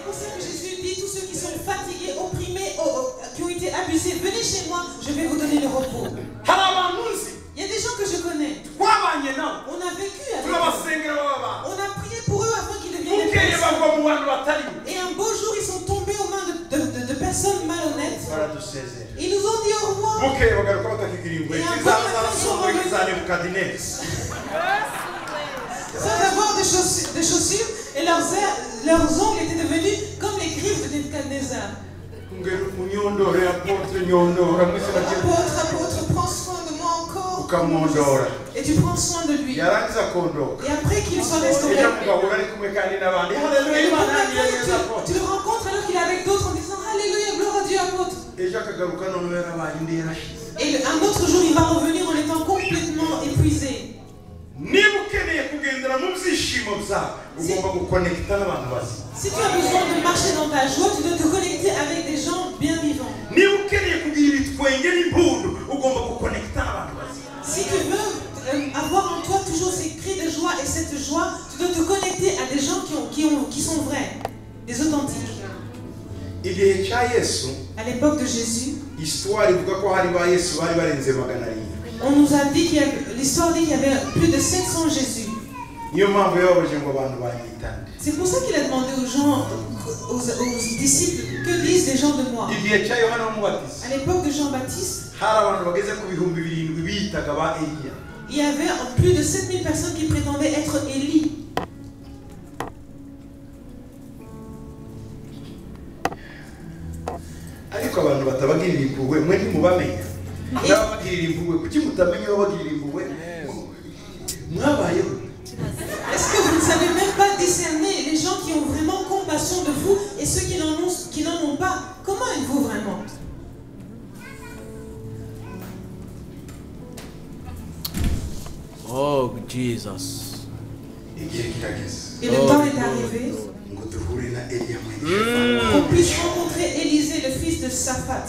pour ça que Jésus dit, tous ceux qui sont fatigués, opprimés, qui ont été abusés, venez chez moi, je vais vous donner le repos. Il y a des gens que je connais. On a vécu avec eux. On a prié pour eux afin qu'ils deviennent des personnes. Et un beau jour, ils sont tombés aux mains de personnes malhonnêtes. Ils nous ont dit au revoir. Et un bon sans avoir de chaussures, et leurs ongles étaient devenus comme les griffes de Nebuchadnezzar. Apôtre, prends soin de moi encore. Et tu prends soin de lui. Et après qu'il soit restauré, tu le rencontres alors qu'il est avec d'autres en disant Alléluia, gloire à Dieu, apôtre. Et un autre jour, il va revenir en étant complètement épuisé. Si tu as besoin de marcher dans ta joie, tu dois te connecter avec des gens bien vivants. Si tu veux avoir en toi toujours ces cris de joie et cette joie, tu dois te connecter à des gens qui sont vrais, des authentiques. À l'époque de Jésus, on nous a dit l'histoire dit qu'il y avait plus de 700 Jésus. C'est pour ça qu'il a demandé aux gens, aux disciples, que disent les gens de moi? À l'époque de Jean-Baptiste, Il y avait plus de 7000 personnes qui prétendaient être Élie. Est-ce que vous ne savez même pas discerner les gens qui ont vraiment compassion de vous et ceux qui n'en ont pas? Comment êtes-vous vraiment? Oh, Jesus. Et le temps est arrivé qu'on puisse rencontrer Élisée, le fils de Saphat,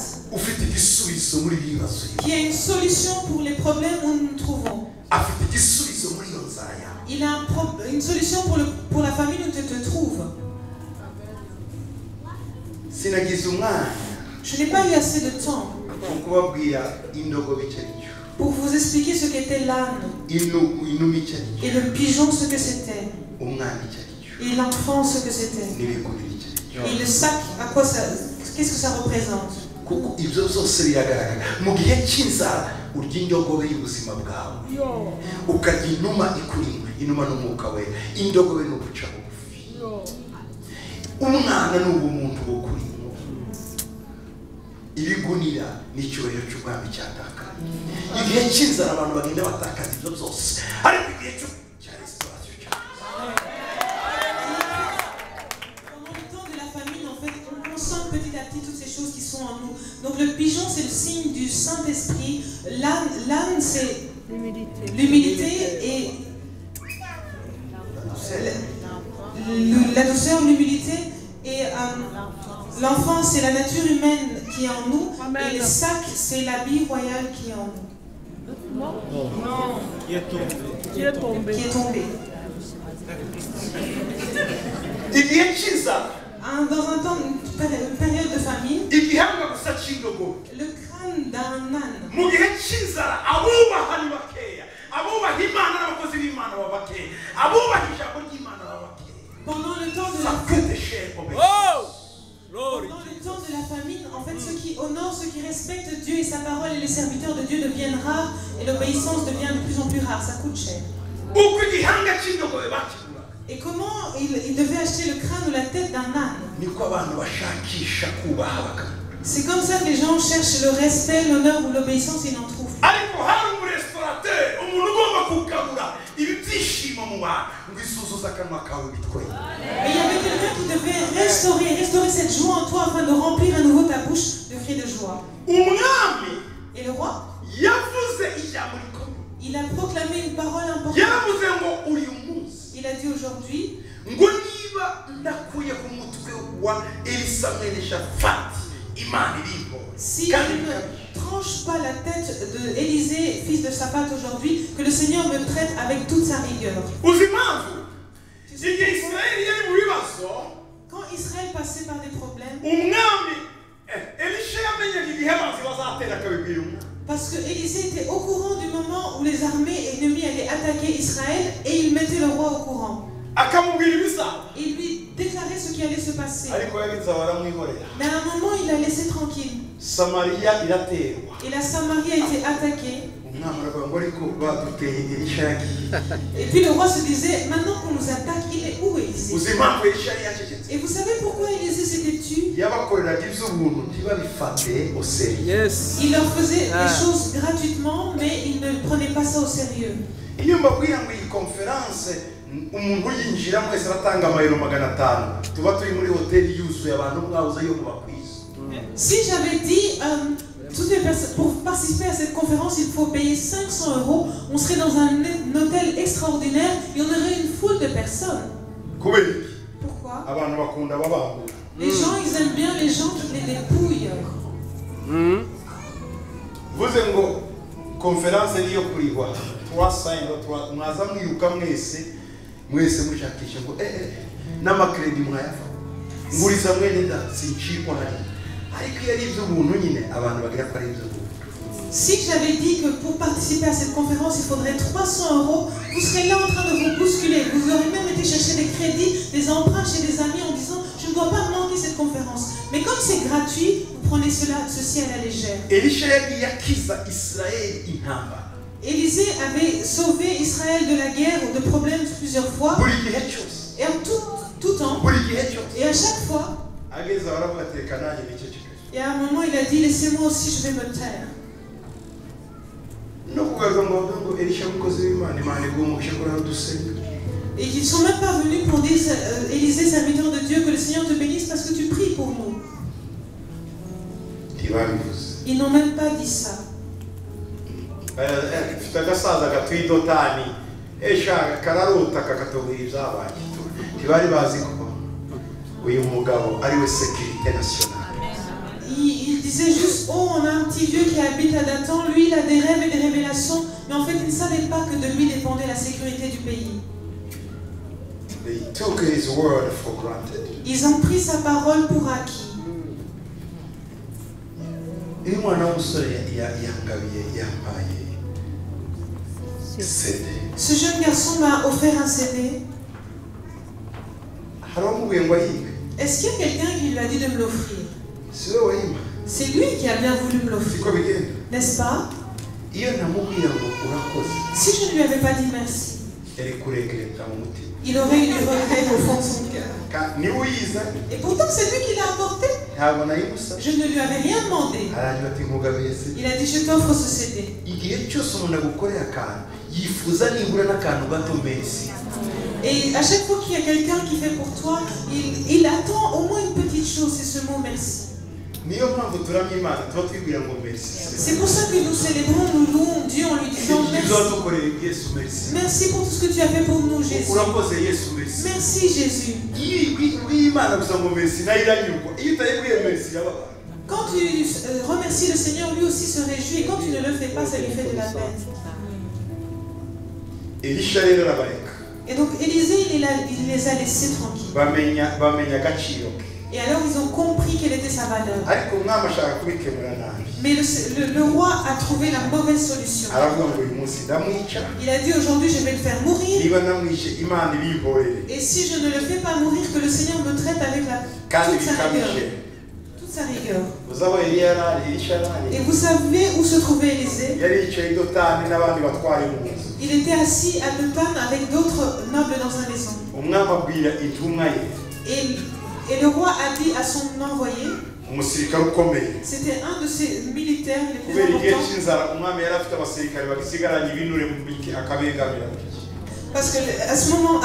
qui a une solution pour les problèmes où nous nous trouvons. Il a une solution pour la famille où tu te trouves. Je n'ai pas eu assez de temps pour vous expliquer ce qu'était l'âne et le pigeon ce que c'était et l'enfant ce que c'était et le sac à quoi ça, qu'est-ce que ça représente. ibigunira n'icyubahiro cy'ubwami cyataka igihe cy'inzara abantu bagenda batakaza ibyo byose ariko igihe cya restauration pendant le temps de la famine en fait on consomme petit à petit toutes ces choses qui sont en nous. Donc le pigeon c'est le signe du Saint-Esprit, l'âne c'est l'humilité et la douceur, l'humilité et l'enfant c'est la nature humaine qui est en nous. Amen. Et le sac c'est l'habit royal qui est en nous. Non. Qui est tombé. Dans un temps, une période de famine, le crâne d'un âne. Pendant le temps de la famine, en fait, ceux qui honorent, ceux qui respectent Dieu et sa parole et les serviteurs de Dieu deviennent rares et l'obéissance devient de plus en plus rare. Ça coûte cher. Et comment il devait acheter le crâne ou la tête d'un âne? C'est comme ça que les gens cherchent le respect, l'honneur ou l'obéissance et ils n'en trouvent pas. Mais il y avait quelqu'un qui devait restaurer cette joie en toi afin de remplir à nouveau ta bouche de cris de joie. Et le roi, il a proclamé une parole importante. Il a dit aujourd'hui, si je ne tranche pas la tête de Élisée, fils de Saphat aujourd'hui, que le Seigneur me traite avec toute sa rigueur. Quand Israël passait par des problèmes, parce que Élisée était au courant du moment où les armées ennemies allaient attaquer Israël et il mettait le roi au courant. Il lui déclarait ce qui allait se passer. Mais à un moment, il l'a laissé tranquille. Et la Samarie a été attaquée. Et puis le roi se disait, maintenant qu'on nous attaque, il est où Élisée? Et vous savez pourquoi Élisée s'était tu? Yes. Il leur faisait des choses gratuitement, mais il ne prenait pas ça au sérieux. Si j'avais dit toutes les personnes, pour participer à cette conférence il faut payer 500 €, on serait dans un hôtel extraordinaire et on aurait une foule de personnes. Pourquoi? Les gens ils aiment bien les gens qui les dépouillent. Conférence niyo kurihwa 300 mwaza mwiruka mwese mushakisha ngo n'amakredi mwayafa nguriza mwene da sincikwa hari ariko yari iby'ubuntu nyine abantu bagira ko ari iby'ubuntu. Si j'avais dit que pour participer à cette conférence il faudrait 300 €, vous serez là en train de vous bousculer. Vous aurez même été chercher des crédits, des emprunts chez des amis en disant je ne dois pas manquer cette conférence. Mais comme c'est gratuit, vous prenez ceci à la légère. Elisha yagiye akiza Israeli intambara. Élisée avait sauvé Israël de la guerre ou de problèmes plusieurs fois. Buri gihe cyose. Et en tout temps. Buri gihe cyose. Et à chaque fois. Ageze baravuga ati reka nanjye niceceke. Et à un moment, il a dit, laissez-moi aussi, je vais me taire. No kugaruka ngo Elisha mukozi w'Imana Imana igumugisha kora dusenga. Et ils ne sont même pas venus pour dire, Élisée, serviteur de Dieu, que le Seigneur te bénisse parce que tu pries pour nous. Ils n'ont même pas dit ça. Agasaza gatwidotani esha kararota kakatubwira izabaye. Ntibari bazi ko uyu mugabo ari we sécurité nationale. Il disait juste, oh, on a un petit vieux qui habite à Dathan, lui il a des rêves et des révélations, mais en fait il ne savait pas que de lui dépendait la sécurité du pays. They took his word for granted. Ils ont pris sa parole pour acquis. Uyu mwana w'umusore yangabiye yambaye CD. Ce jeune garçon m'a offert un CD. Est-ce qu'il y a quelqu'un qui lui a dit de me l'offrir? C'est lui qui a bien voulu me l'offrir. N'est-ce pas? Si je ne lui avais pas dit merci, il aurait eu du regret au fond de son cœur. Et pourtant c'est lui qui l'a apporté. Je ne lui avais rien demandé. Il a dit, je t'offre ce CD. Et à chaque fois qu'il y a quelqu'un qui fait pour toi, il attend au moins une petite chose, c'est ce mot merci. C'est pour ça que nous célébrons, nous louons Dieu en lui disant merci. Merci pour tout ce que tu as fait pour nous, Jésus. Merci, Jésus. Quand tu remercies le Seigneur, lui aussi se réjouit. Et quand tu ne le fais pas, ça lui fait de la peine. Et donc Élisée, il les a laissés tranquilles. Et alors ils ont compris quelle était sa valeur. Mais le roi a trouvé la mauvaise solution. Il a dit, aujourd'hui je vais le faire mourir. Et si je ne le fais pas mourir, que le Seigneur me traite avec toute sa rigueur. Toute sa rigueur. Et vous savez où se trouvait Élisée? Il était assis à Dothan avec d'autres nobles dans sa maison. Et le roi a dit à son envoyé, c'était un de ses militaires les plus importants. Parce qu'à ce moment,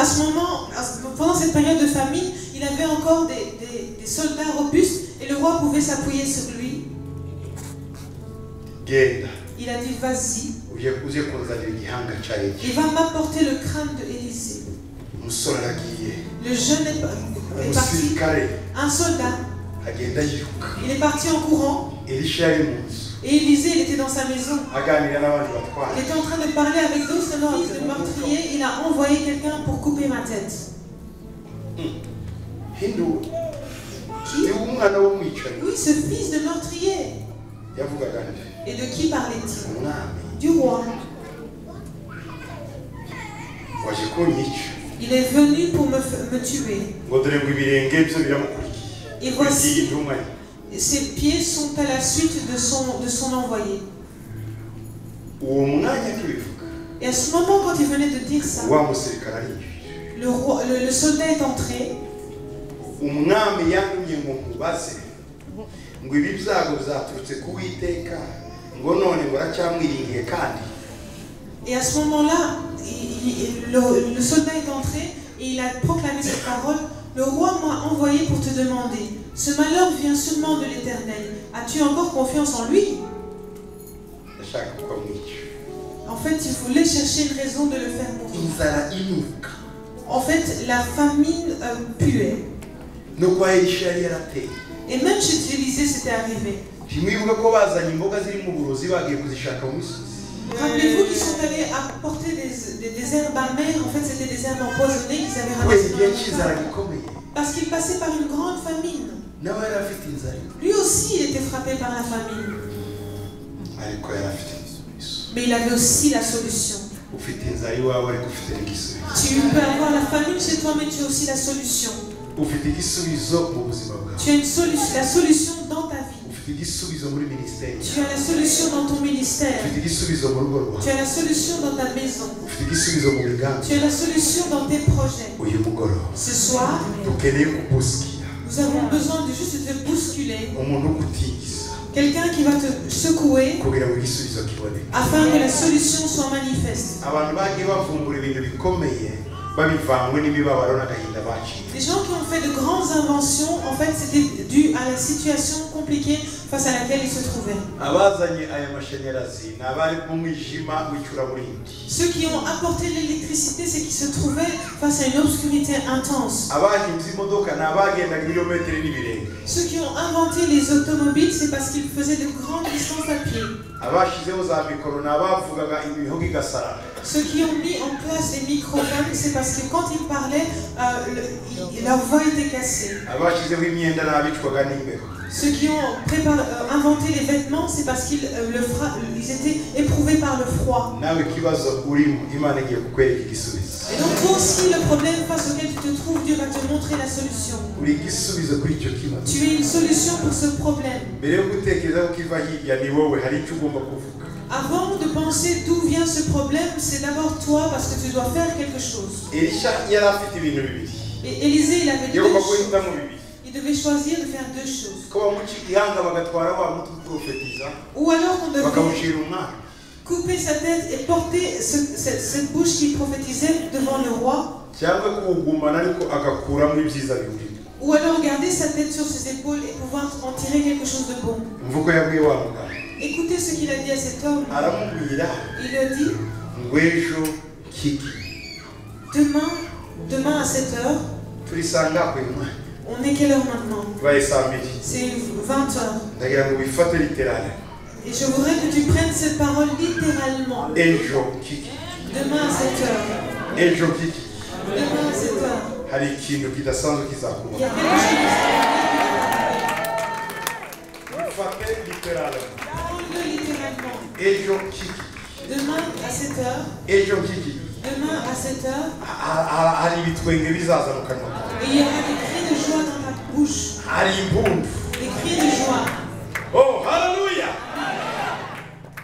pendant cette période de famine, il avait encore des soldats robustes et le roi pouvait s'appuyer sur lui. Il a dit, vas-y. Il va m'apporter le crâne de Élisée. Le jeune est parti. Un soldat. Il est parti en courant. Et Élisée, il était dans sa maison. Il était en train de parler avec d'autres fils de meurtrier. Il a envoyé quelqu'un pour couper ma tête. Qui? Oui, ce fils de meurtrier. Et de qui parlait-il? Du roi. Il est venu pour me tuer. Et voici, ses pieds sont à la suite de son envoyé. Et à ce moment, quand il venait de dire ça, le soldat est entré. Et à ce moment-là, le soldat est entré et il a proclamé cette parole. Le roi m'a envoyé pour te demander, ce malheur vient sûrement de l'Éternel. As-tu encore confiance en lui? En fait, il voulait chercher une raison de le faire mourir. En fait, la famine puait. Et même chez Élisée, c'était arrivé. Rappelez-vous qu'ils sont allés apporter des herbes amères. En fait, c'était des herbes empoisonnées qu'ils avaient ramassées. Parce qu'il passait par une grande famine. Lui aussi, il était frappé par la famine. Mais il avait aussi la solution. Tu peux avoir la famine chez toi, mais tu as aussi la solution. ufite igisubizo mu buzima bwawe. Tu as la solution dans ta vie. Ufite igisubizo muri ministeri. Tu as la solution dans ton ministère. Ufite igisubizo mu rugo rwawe. Tu as la solution dans ta maison. Ufite igisubizo mu migambi. Tu as la solution dans tes projets. Uyu mugoroba Ce soir, dukeneye kubusikira nous avons besoin de juste te bousculer. umuntu ukutigiza Quelqu'un qui va te secouer kugira ngo igisubizo kiboneke. afin que la solution soit manifeste. Abantu bagiye bavumbura ibintu bikomeye babivanywe n'imibabaro n'agahinda baciye. Les gens qui ont fait de grandes inventions, en fait, c'était dû à la situation compliquée face à laquelle ils se trouvaient. Abazanye aya mashanyarazi ni abari mu mwijima w'icuraburindi. Ceux qui ont apporté l'électricité, c'est qu'ils se trouvaient face à une obscurité intense. Abahinze imodoka ni abagendaga ibirometero n'ibirenge. Ceux qui ont inventé les automobiles, c'est parce qu'ils faisaient de grandes distances à pied. Abashizeho za mikoro ni abavugaga imihogo igasarara. Ceux qui ont mis en place les microphones, c'est parce que quand ils parlaient, leur voix était cassée. Abashizeho imyenda ni abicwaga n'imbeho. Ceux qui ont inventé les vêtements, c'est parce qu'ils étaient éprouvés par le froid. Nawe kibazo urimo Imana igiye kukwereka igisubizo. Et donc toi aussi, le problème face auquel tu te trouves, Dieu va te montrer la solution. Uri igisubizo kuri icyo kibazo. Tu es une solution pour ce problème. Mbere yo gutekereza ko kiva hirya ni wowe hari icyo ugomba kuvuga. Avant de penser d'où vient ce problème, c'est d'abord toi parce que tu dois faire quelque chose. Elisha yari afite ibintu bibiri. Et Élisée, il avait deux Yagomba choses. guhitamo bibiri. Il devait choisir de faire deux choses. Ko bamuca ihanga bagatwara wa mutwe uprofetiza Ou alors on devait bakamucira umwami. couper sa tête et porter cette bouche qui prophétisait devant le roi. Cyangwa kuwugumana ariko agakuramo ibyiza biwurimo. Ou alors garder sa tête sur ses épaules et pouvoir en tirer quelque chose de bon. Mvuko yabwiye wa mugabo. Écoutez ce qu'il a dit à cet homme. Aramubwira Il lui a dit, ngo ejo kiki. demain à 7 heures, Turisanga ku imwe. on est quelle heure maintenant? Baye saa mbiri. C'est 20 heures. Ndagira ngo wifate literale. Et je voudrais que tu prennes cette parole littéralement. Ejo kiki. Demain à 7 heures. Ejo kiki. Demain à 7 heures. Hari ikintu kidasanzwe Il y kizakuba. a quelque chose qui Wifate literale. Parle-le littéralement. Ejo kiki. Demain à 7 heures. Ejo kiki. Demain à 7 heures. Hari ibitwenge bizaza mu kanwa kawe. Et il y aura des cris de joie dans ta bouche. Hari impundu. Des cris de joie. Oh, haleluya!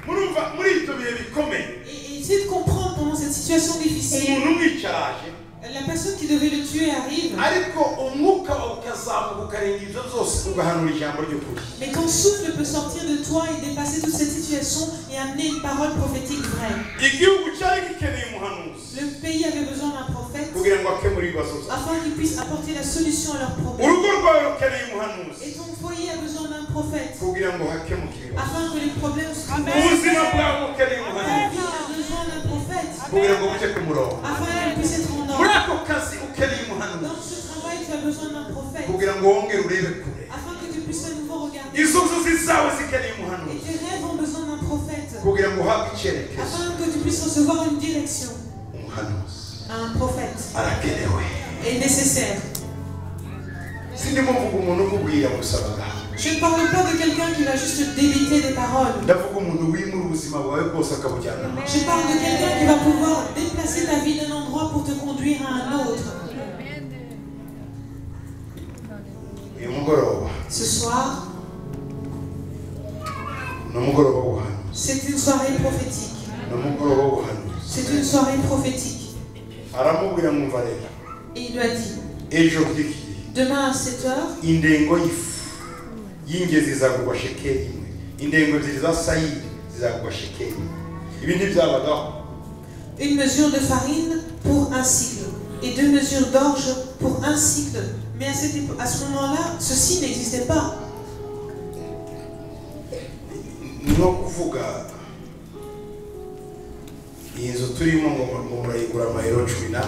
Murumva muri ibyo bihe bikomeye. Et essaie de comprendre pendant cette situation difficile. Umuntu umwicaraje La personne qui devait le tuer arrive. ariko umwuka wawe ukazamuka ukarenga ibyo byose ugahanura ijambo ry'ukuri. Mais ton souffle peut sortir de toi et dépasser toute cette situation et amener une parole prophétique vraie. Igihugu cyari gikeneye umuhanuzi Le pays avait besoin d'un prophète kugira ngo akemure ibibazo byabo. afin qu'il puisse apporter la solution à leurs problèmes. Urugo rwawe rukeneye umuhanuzi Et ton foyer a besoin d'un prophète kugira ngo hakemuke ibibazo. afin que les problèmes se Ubuzima résolvent. bwawe bukeneye Ta umuhanuzi vie a besoin d'un prophète kugira ngo buce ku murongo. afin qu'elle puisse être en Muri ordre. ako kazi ukeneye Dans umuhanuzi ce travail, tu as besoin d'un prophète kugira ngo wongere urebe kure. afin que tu puisses à nouveau regarder. Izo nzozi zawe zikeneye Et umuhanuzi tes rêves ont besoin d'un prophète kugira ngo uhabwe icyerekezo. afin que tu puisses recevoir une direction. Umuhanuzi Un prophète arakenewe. est nécessaire. Sindimo mvuga umuntu ukubwira gusaba ngaho. Je ne parle pas de quelqu'un qui va juste débiter des paroles. Ndavuga umuntu wimura ubuzima bwawe bwose akabujyana. Je parle de quelqu'un qui va pouvoir déplacer ta vie d'un endroit pour te conduire à un autre. Uyu mugoroba Ce soir, ni umugoroba w'ubuhanuzi. c'est une soirée prophétique. Ni umugoroba w'ubuhanuzi. C'est une soirée prophétique. Aramubwira mwumva rero. Et il lui a dit, Ejo bw'iki demain à 7 heures, indengo y'ifu y'ingezi zizagurwa shekeli imwe. Indengo ebyiri za sayiri zizagurwa shekeli imwe. Ibi ntibyabagaho. une mesure de farine pour un cycle et 2 mesures d'orge pour un cycle. Mais à ce moment-là, ceci n'existait pas. Ni nko kuvuga iyi nzu turimo ngo murayigura amayero 15.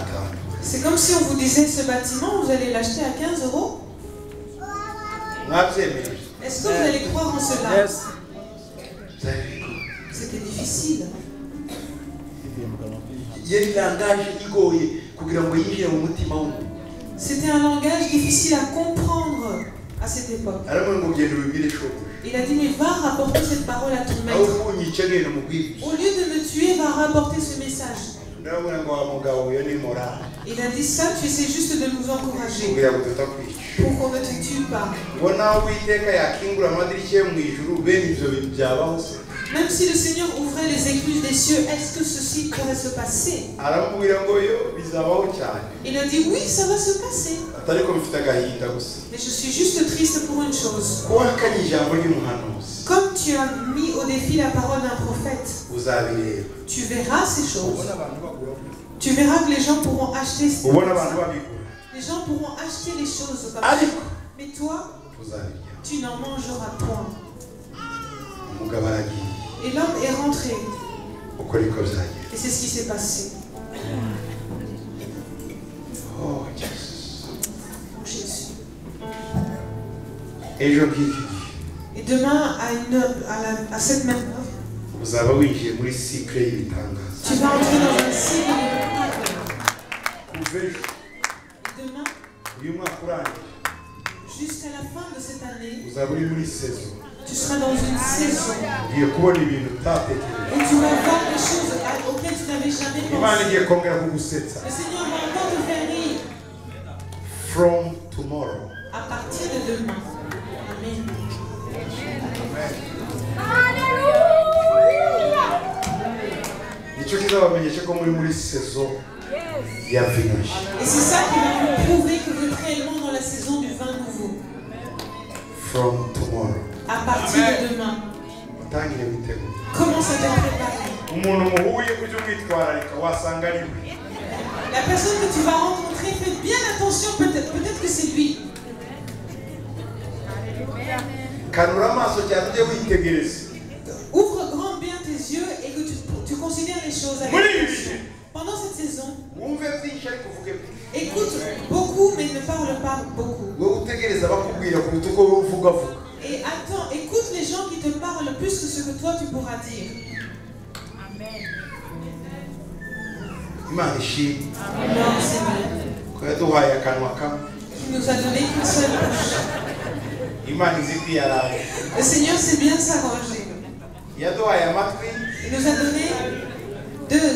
C'est comme si on vous disait, ce bâtiment, vous allez l'acheter à 15 €. Mwabyemeye? Est-ce que vous allez croire en cela? Yes. C'était difficile. Yari langaje igoye kugira ngo yinjire mu mutima w'umuntu. C'était un langage difficile à comprendre à cette époque. Aramubwira ngo ugende ubibwire shobuja. Il a dit, mais va rapporter cette parole à ton Aho maître. kunyica genda mubwire. Au lieu de me tuer, va rapporter ce message. Il a dit ça, tu essaies juste de nous encourager pour qu'on ne te tue pas. Même si le Seigneur ouvrait les écluses des cieux, est-ce que ceci pourrait se passer? Il a dit oui, ça va se passer. Mais je suis juste triste pour une chose. Comme tu as mis au défi la parole d'un prophète, tu verras ces choses. Tu verras que les gens pourront acheter ces choses. Les gens pourront acheter les choses. Mais toi, tu n'en mangeras point. Et l'homme est rentré. Et c'est ce qui s'est passé. Oh, Jésus. Et demain, à cette même heure, tu vas entrer dans un cycle de miracles. Et demain, jusqu'à la fin de cette année, tu seras dans une saison où tu vas voir des choses auxquelles tu n'avais jamais pensé. Le Seigneur va encore te faire rire. From tomorrow. À partir de demain. Amen. Et c'est ça qui va vous prouver que vous êtes réellement dans la saison du vin nouveau. From tomorrow. À partir de demain. Commence à te préparer. La personne que tu vas rencontrer, fais bien attention, peut-être que c'est lui. Ouvre grand bien tes yeux et que tu considères les choses avec attention. Pendant cette saison, écoute beaucoup mais ne parle pas beaucoup. Et attends, écoute les gens qui te parlent plus que ce que toi tu pourras dire. Amen. Non, Seigneur. Il nous a donné qu'une seule bouche. Le Seigneur sait bien s'arranger. Il nous a donné deux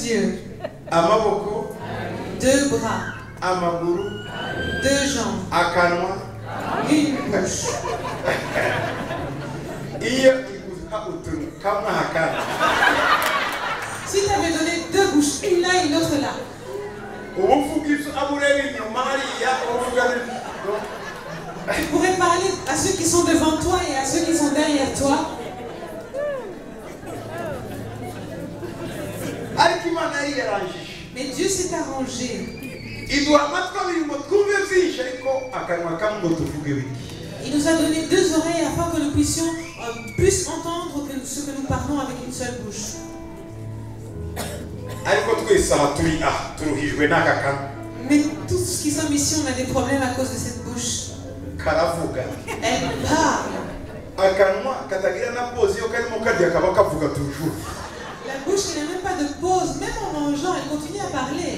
yeux, deux bras, deux jambes, une bouche. Si tu avais donné deux bouches, une là et l'autre là, tu pourrais parler à ceux qui sont devant toi et à ceux qui sont derrière toi. Mais Dieu s'est arrangé. Il nous a donné deux oreilles afin que nous puissions plus entendre que ce que nous parlons avec une seule bouche. Mais tous qui sommes ici, on a des problèmes à cause de cette bouche. Elle parle. La bouche, elle n'a même pas de pause. Même en mangeant, elle continue à parler.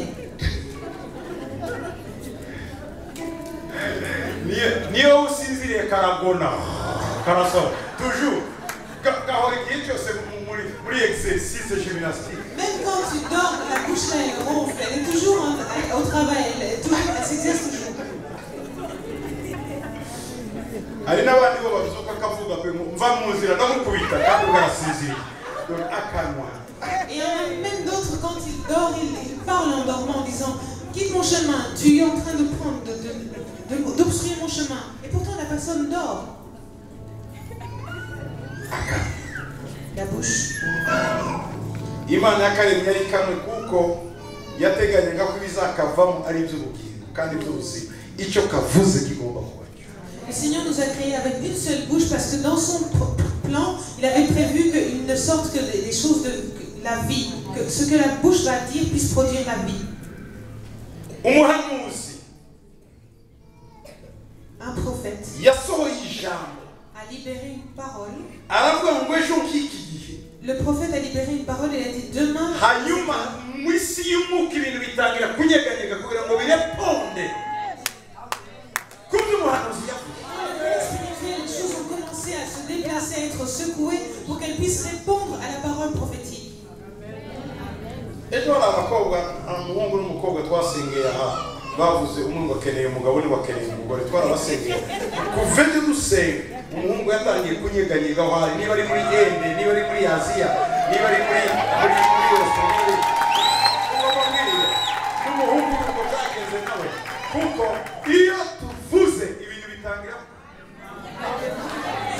Toujours. Même quand tu dors, la bouche là, elle ronfle. Elle est toujours au travail. Elle s'exerce toujours. Et il y a même d'autres, quand ils dorment, ils parlent en dormant en disant quitte mon chemin, tu es en train d'obstruer mon chemin. Et pourtant la personne dort. La bouche. Le Seigneur nous a créés avec une seule bouche parce que dans son plan, il avait prévu qu'il ne sorte que des choses de la vie, que ce que la bouche va dire puisse produire la vie. Un prophète a libéré une parole. Le prophète a libéré une parole et a dit demain. Les choses ont commencé à se déplacer, à être secouées. pour qu'elle puisse répondre à la parole prophétique. ejo hari abakobwa umuhungu n'umukobwa twasengeye aha bavuze umwe ngo akeneye umugabo undi bakeneye umugore twarabasengeye kuva ejo dusenga umuhungu yatangiye kunyeganyega aho hari niba ari muri ende niba ari muri aziya niba ari muri Australia n'umuhungu ngo byageze nawe kuko iyo tuvuze ibintu bitangira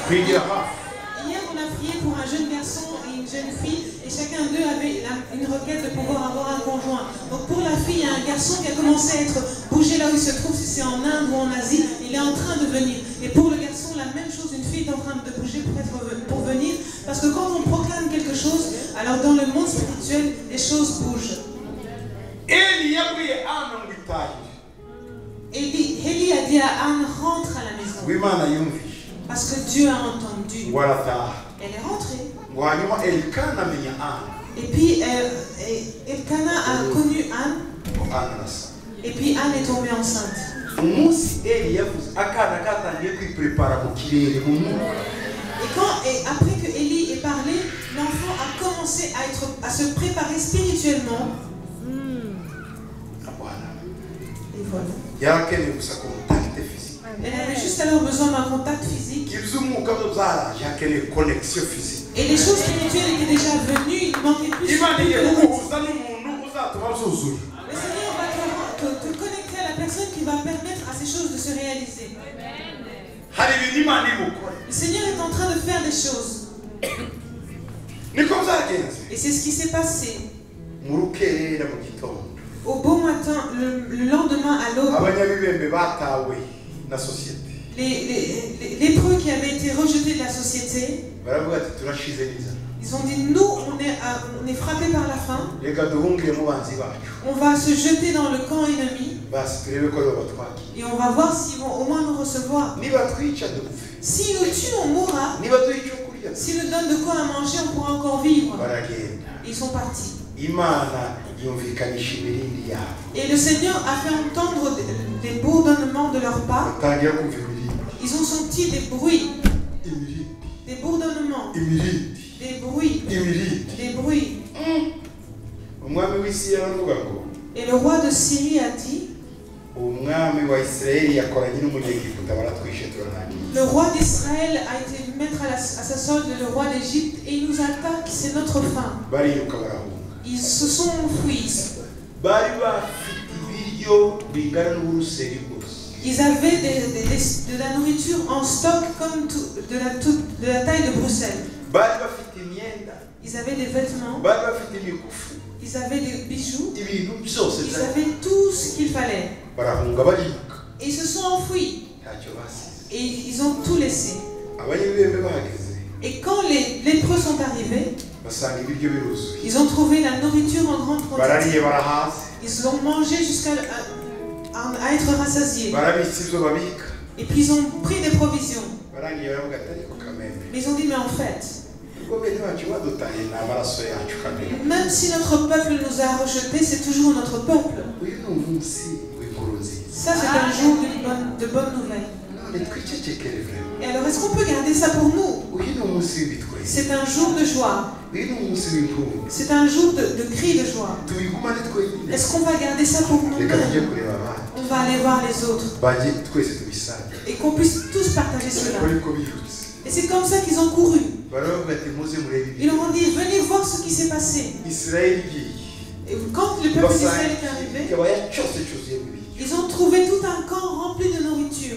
kwigira hafi. Hier, on a prié pour un jeune garçon et une jeune fille, et chacun d'eux avait une requête de pouvoir avoir un conjoint. Donc pour la fille, il y a un garçon qui a commencé à être bougé là où il se trouve, si c'est en Inde ou en Asie, il est en train de venir. Et pour le garçon, la même chose, une fille est en train de bouger pour venir, parce que quand on proclame quelque chose, alors dans le monde spirituel, les choses bougent. Eli a dit à Anne, rentre à la maison. Parce que Dieu a entendu. Elle est rentrée. Et puis Elkana a connu Anne. Et puis Anne est tombée enceinte. Et après que Élie ait parlé, l'enfant a commencé à se préparer spirituellement. Et voilà. Elle avait juste alors besoin d'un contact physique. Et les choses spirituelles étaient déjà venues, il manquait plus. Le Seigneur va te connecter à la personne qui va permettre à ces choses de se réaliser. Le Seigneur est en train de faire des choses. Et c'est ce qui s'est passé. Au beau matin, le lendemain à l'aube, les lépreux qui avaient été rejetés de la société, ils ont dit, nous, on est frappés par la faim, on va se jeter dans le camp ennemi, et on va voir s'ils vont au moins nous recevoir. S'ils nous tuent, on mourra. S'ils nous donnent de quoi à manger, on pourra encore vivre. Ils sont partis. Et le Seigneur a fait entendre des bourdonnements de leurs pas. Ils ont senti des bruits, des bourdonnements, des bruits, des bruits. Et le roi de Syrie a dit, le roi d'Israël a été mettre à sa solde le roi d'Égypte et il nous attaque, c'est notre fin. Ils se sont enfuis. Ils avaient de la nourriture en stock comme de la taille de Bruxelles. Ils avaient des vêtements. Ils avaient des bijoux. Ils avaient tout ce qu'il fallait. Et ils se sont enfuis. Et ils ont tout laissé. Et quand les lépreux sont arrivés, ils ont trouvé la nourriture en grande quantité. Ils ont mangé jusqu'à être rassasiés. Et puis ils ont pris des provisions. Mais ils ont dit, mais en fait, même si notre peuple nous a rejetés, c'est toujours notre peuple. Ça, c'est un jour de bonnes nouvelles. Et alors, est-ce qu'on peut garder ça pour nous? C'est un jour de joie. C'est un jour de cri de joie. Est-ce qu'on va garder ça pour nous-mêmes? On va aller voir les autres. Et qu'on puisse tous partager cela. Et c'est comme ça qu'ils ont couru. Ils leur ont dit, venez voir ce qui s'est passé. Et quand le peuple d'Israël est arrivé, ils ont trouvé tout un camp rempli de nourriture.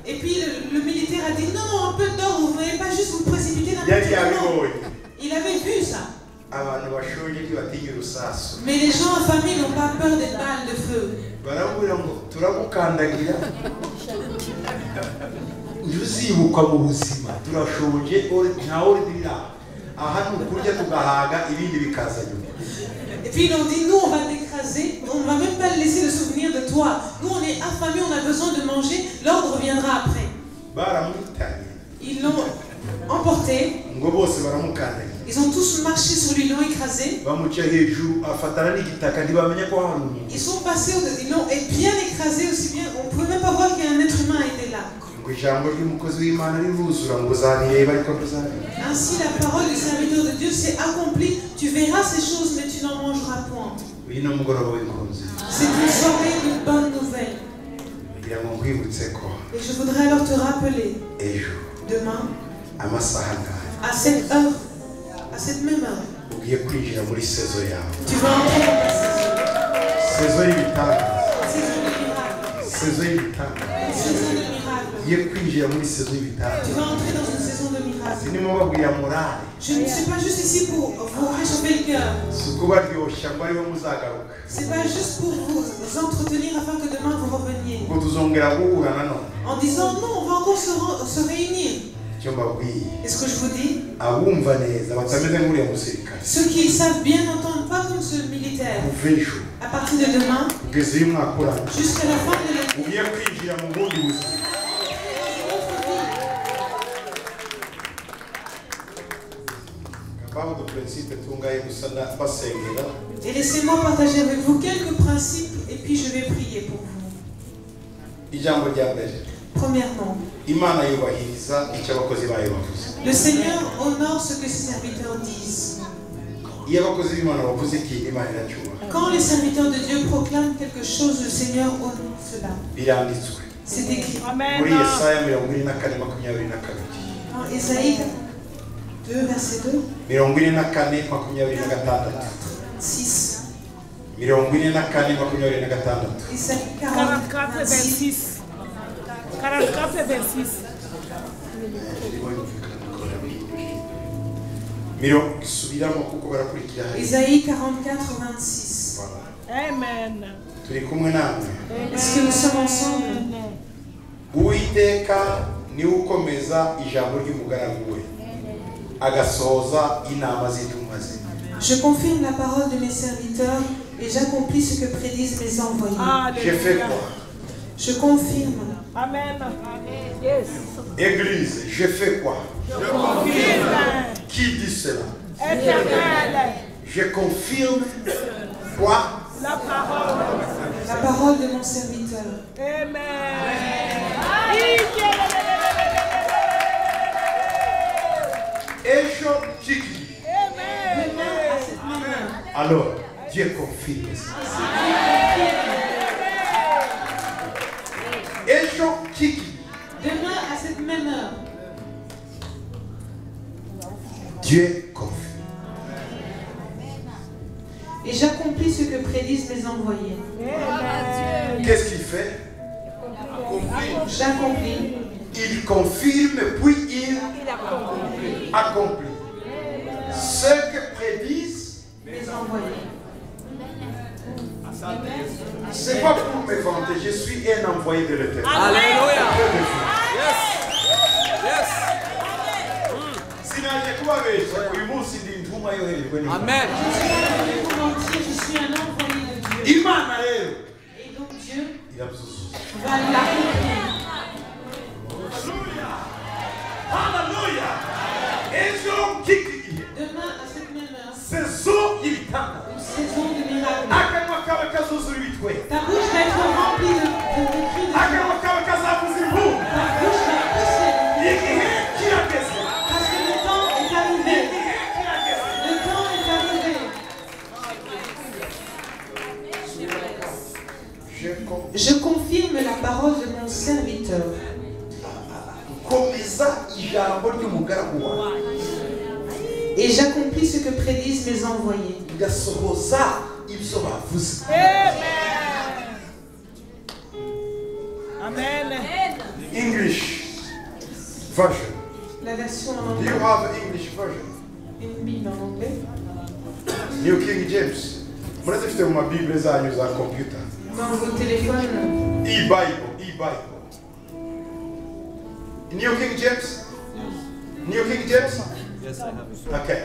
Et puis le militaire a dit, non, un peu d'ordre, vous ne voulez pas juste vous précipiter dans le moment. Il avait vu ça. Mais les gens affamés n'ont pas peur des balles de feu. Et puis ils ont dit, nous on va t'écraser, on ne va même pas laisser le souvenir de toi. Nous on est affamés, on a besoin de manger, l'ordre viendra après. Ils l'ont emporté. Ils ont tous marché sur lui, ils l'ont écrasé. Ils sont passés, ils l'ont bien écrasé aussi bien, on ne pouvait même pas voir qu'un être humain était là. Ainsi la parole du serviteur de Dieu s'est accomplie. Tu verras ces choses, mais tu n'en mangeras point. C'est une soirée de bonnes nouvelles. Et je voudrais alors te rappeler, demain, à cette heure, à cette même heure, tu vas entrer dans ta saison. Saison de miracles. Saison de miracles. Tu vas entrer dans une saison de miracles. Je ne suis pas juste ici pour vous réchauffer le cœur. C'est pas juste pour vous entretenir afin que demain vous reveniez. En disant non, on va encore se réunir. Est-ce que je vous dis? Ceux qui savent bien n'entendent pas comme ce militaire. À partir de demain, jusqu'à la fin de l'année. Et laissez-moi partager avec vous quelques principes et puis je vais prier pour vous. Premièrement, le Seigneur honore ce que ses serviteurs disent. Quand les serviteurs de Dieu proclament quelque chose, le Seigneur honore cela. C'est écrit. Amen. En Ésaïe 2, verset 2. 6. Ésaïe 44, verset 6. 44, verset 6. Isaïe 44, 26. Amen. Est-ce que nous sommes ensemble? Je confirme la parole de mes serviteurs et j'accomplis ce que prédisent mes envoyés. Je fais quoi? Je confirme. Amen. Yes. Église, je fais quoi? Je confirme. Qui dit cela? Éternel. Je confirme quoi? La parole. La parole de mon serviteur. Amen. Alors, Dieu confirme ça. Demain à cette même heure, Dieu confirme. et j'accomplis ce que prédisent mes envoyés. Qu'est-ce qu'il fait? J'accomplis. Il confirme puis il accomplit ce que prédisent mes envoyés. C'est pas pour me vanter, je suis un envoyé de l'Éternel. Alléluia. Yes. Amen. Je suis un envoyé de Dieu. Et donc Dieu va l'accomplir. Alléluia. Demain à cette même heure, Saison une saison de miracles. Ta bouche va être remplie de cris de joie. Ta bouche va pousser. Parce que le temps est arrivé. Le temps est arrivé. Je confirme la parole de mon serviteur. Et j'accomplis ce que prédisent mes envoyés. Amen. English version. La version en Do anglais. you have English version? Une Bible en anglais. New King James. Mnaweza kufuta ma Biblia zanyu za computer. Dans vos téléphones. E-Bible. New King James? New King James? Yes, I have. Okay,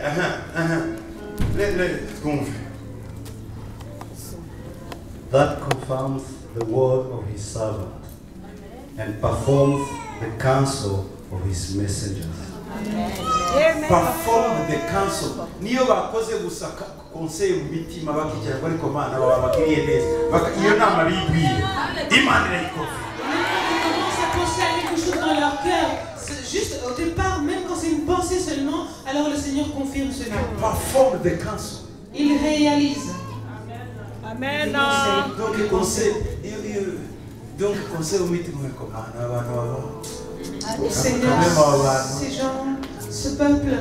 Let it go on. That confirms the word of his servant and performs the counsel of his messengers. Perform the counsel. Niyo bakoze gusaka conseil mu mitima bakijya bari komana babakiriye neza. Iyo nama bigwiye. Imana irayikora. Commence à penser à quelque chose dans leur alors le Seigneur confirme cela. Perform the counsel. Il réalise. Amen. Donc conseil au meeting comment Seigneur, ces gens, ce peuple,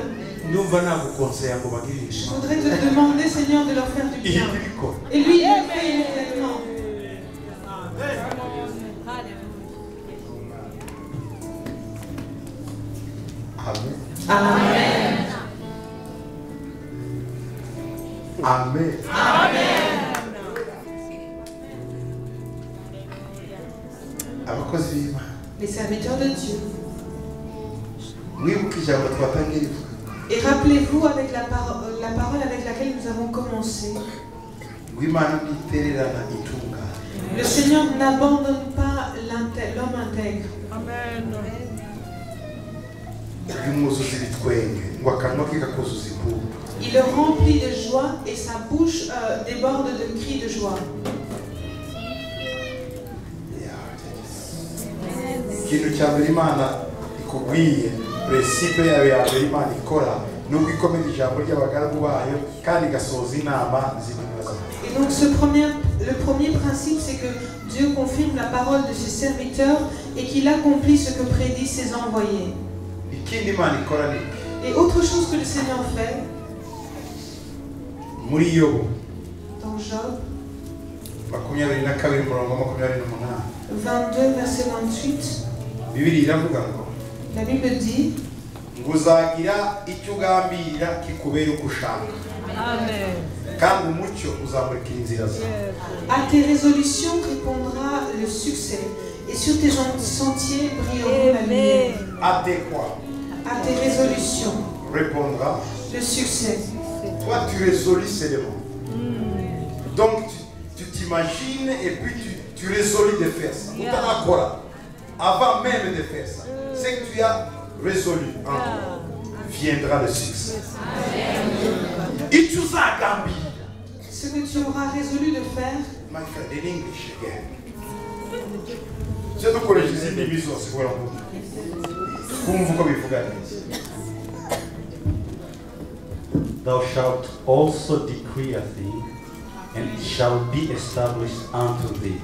nous venons vous conseiller pour je voudrais te demander, Seigneur, de leur faire du bien. Et lui, il le fait immédiatement. Amen. Amen. Amen. Amen. Les serviteurs de Dieu. Mwibuke ijambo twatangiriye. Et rappelez-vous avec la parole avec laquelle nous avons commencé. Le Seigneur n'abandonne pas l'homme intègre. Amen. Il le remplit de joie et sa bouche déborde de cris de joie. Ikintu cya mbere Imana ikubwiye principe yawe ya mbere Imana ikora nubwo ikomeza ijambo ry'abagaragu bayo kandi igasoza inama z'imibazo. Et donc le premier principe, c'est que Dieu confirme la parole de ses serviteurs et qu'il accomplit ce que prédit ses envoyés. Ikindi Imana ikora ni Et autre chose que le Seigneur fait, muri Yobu dans Job 22 22, verset 28, Bibiliya iravuga ngo la Bible dit, nguzagira icyo ugambirira kikubera uko ushaka. Amen. Kandi umucyo uzamurikira inzira zawe. à tes résolutions répondra le succès et sur tes sentiers brilleront la lumière. Adéquat À tes résolutions, répondra. le succès. Toi, tu résolus seulement. Donc, tu t'imagines et puis tu résolus de faire ça. Avant même de faire ça, ce que tu as résolu en toi, viendra le succès. Et tu as gambé. Ce que tu auras résolu de faire, My friend, in English again. C'est tout que je dis, des c'est quoi Thou shalt also decree a thing, and it shall be established unto thee.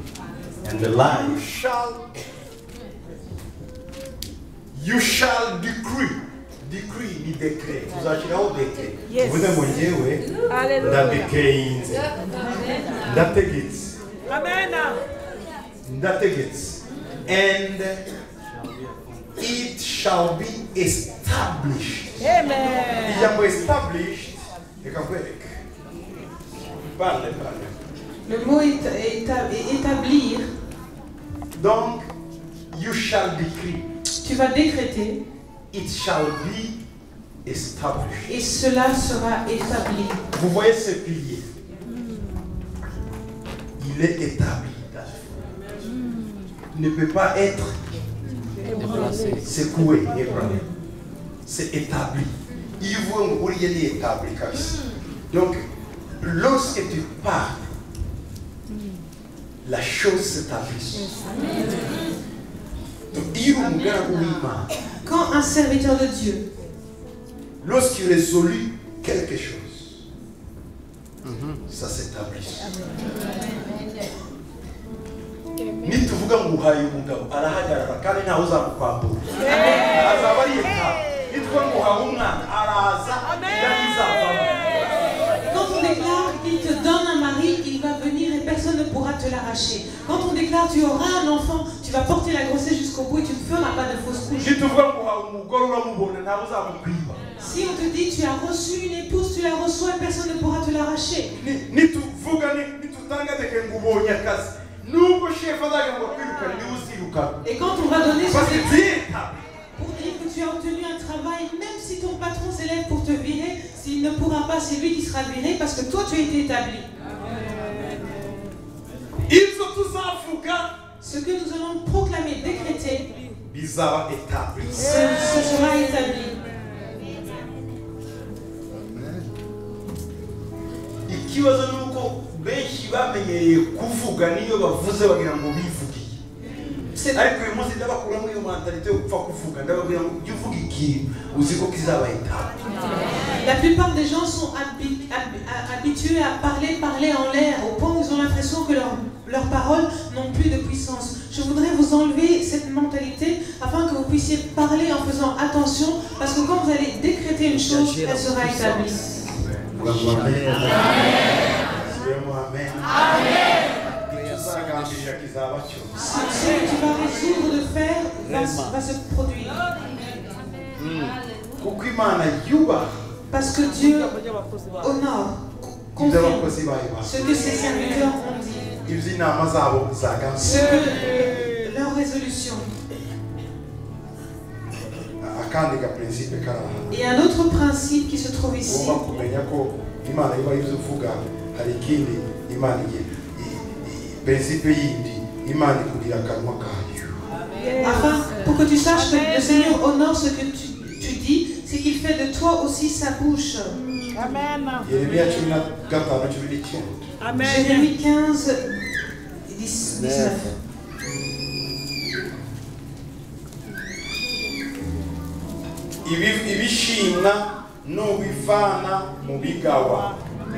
And the life You shall decree. Decree ni décret. Vous achetez au décret. Yes. Vous demandez, oui. Hallelujah. Da décret. Ndategetse. Amen. Ndategetse. And it shall be established. Amen. Ijambo established. Ekakwereka. Parle. le mot est établir. Donc, you shall decree. Tu vas décréter It shall be established. et cela sera établi. Vous voyez ce pilier. Il est établi. Il ne peut pas être secoué, ébranlé. C'est établi. Il faut que il est établi. Donc, lorsque tu parles, la chose s'établit. Quand un serviteur de Dieu, lorsqu'il résolut quelque chose, ça s'établit. Nituvuga ngo uhaye umugabo arahagarara kandi ntawe uzamukwambura. Azaba ari etape. Nituvuga ngo uhaye umwana araza yabizavamo. quand on déclare qu'il te donne un mari, il va venir et personne ne pourra te l'arracher. Quand on déclare tu auras un enfant, tu vas porter la grossesse jusqu'au bout et tu ne feras pas de fausse couche. Nituvuga ngo uhaye umugore uramubona ntawe uzamukwiba. Si on te dit tu as reçu une épouse, tu la reçois et personne ne pourra te l'arracher. Nituvuga nitutanga deke ngo ubonye akazi. Nubwo chef azaga ngo kwirukana ni uziruka. Et quand on va donner ce Parce que décret tu es établi. pour dire que tu as obtenu un travail, même si ton patron s'élève pour te virer, s'il ne pourra pas, c'est lui qui sera viré parce que toi tu as été établi. Ibyo tuzavuga Ce que nous allons proclamer, décréter, bizaba établi. ce sera établi. Ikibazo nuko benshi bamenyereye kuvuga niyo bavuze bagira ngo bivugiye. ariko uyu munsi ndabakuramo iyo mentalite yo gupfa kuvuga ndababwira ngo ujye uvuga ikintu uzi ko kizabahitamo. La plupart des gens sont habitués à parler en l'air, au point où ils ont l'impression que leurs paroles n'ont plus de puissance. Je voudrais vous enlever cette mentalité afin que vous puissiez parler en faisant attention, parce que quand vous allez décréter une chose, elle sera établie. Ce que tu vas résoudre de faire va se produire. Parce que Dieu honore, confirme ce que ses serviteurs ont dit, ce que leur résolution. Et un autre principe qui se trouve ici. Afin, pour que tu saches que le Seigneur honore ce que tu dis, c'est qu'il fait de toi aussi sa bouche. Amen. Jérémie 15, 19. Ibishimwa n'ubivana mu bigawa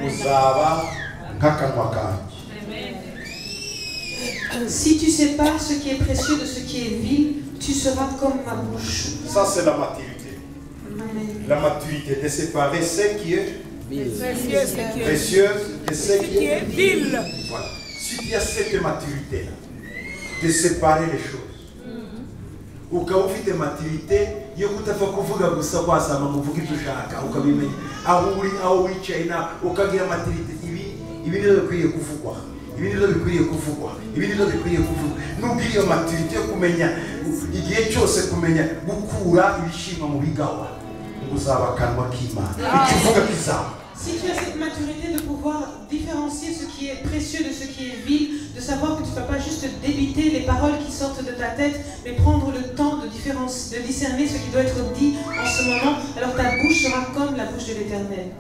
uzaba nk'akanwa kanjye. Si tu sépares ce qui est précieux de ce qui est vil, tu seras comme ma bouche. Ça c'est la maturité. Amen. La maturité de séparer ce qui est Précieux de ce qui est vil. Voilà. Si tu as cette maturité de séparer les choses, ukaba ufite maturité yo kutapfa kuvuga gusa kwasama muvuga ibyo ushaka ukabimenya aho uri aho wicaye na ukagira maturité ibi nizo bikwiye kuvugwa ibi nizo bikwiye kuvugwa ibi nizo bikwiye kuvugwa nubwo iyo maturité yo kumenya igihe cyose kumenya gukura ibishimwa mu bigawa uzaba akanwa k'Imana ikivuga kizaba. Si tu as cette maturité de pouvoir différencier ce qui est précieux de ce qui est vil, de savoir que tu ne vas pas juste débiter les paroles qui sortent de ta tête, mais prendre le temps de discerner ce qui doit être dit en ce moment, alors ta bouche sera comme la bouche de l'Éternel.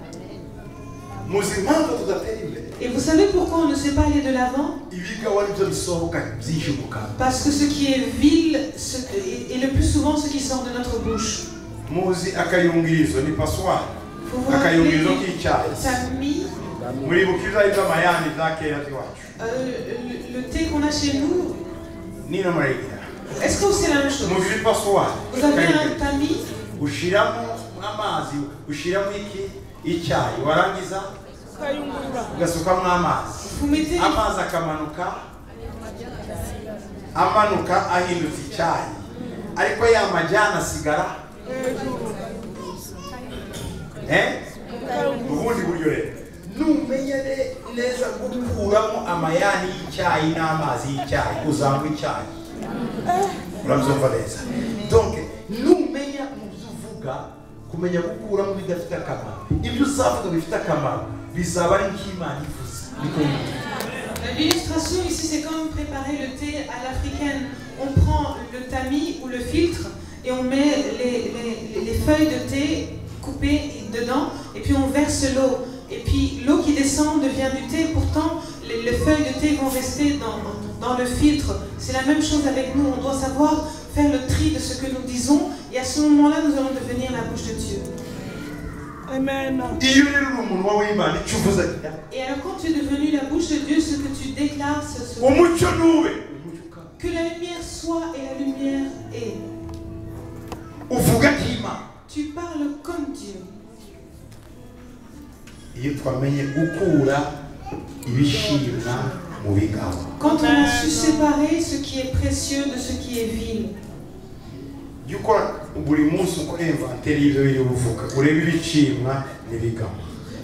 Et vous savez pourquoi on ne sait pas aller de l'avant? Parce que ce qui est vil est le plus souvent ce qui sort de notre bouche. Vous vous rappelez Tami, le thé qu'on a chez nous, est-ce que c'est la même chose? Vous avez un Tami, vous mettez ubundi buryo rero numenya neza gukuramo amayani y'icyayi n'amazi y'icyayi uzanywa icyayi urabyumva neza. Donc numenya mu byo uvuga kumenya gukuramo bidafite akamaro ibyo uzavuga bifite akamaro bizaba ari nk'Imana ivuze. L'illustration ici, c'est comme préparer le thé à l'africaine. On prend le tamis ou le filtre et on met les feuilles de thé coupées dedans et puis on verse l'eau. Et puis l'eau qui descend devient du thé. Pourtant, les feuilles de thé vont rester dans le filtre. C'est la même chose avec nous. On doit savoir faire le tri de ce que nous disons et à ce moment-là, nous allons devenir la bouche de Dieu. Amen. Et alors quand tu es devenu la bouche de Dieu, ce que tu déclares, ce que la lumière soit et la lumière est. Tu parles comme Dieu. Quand on a su séparer ce qui est précieux de ce qui est vil.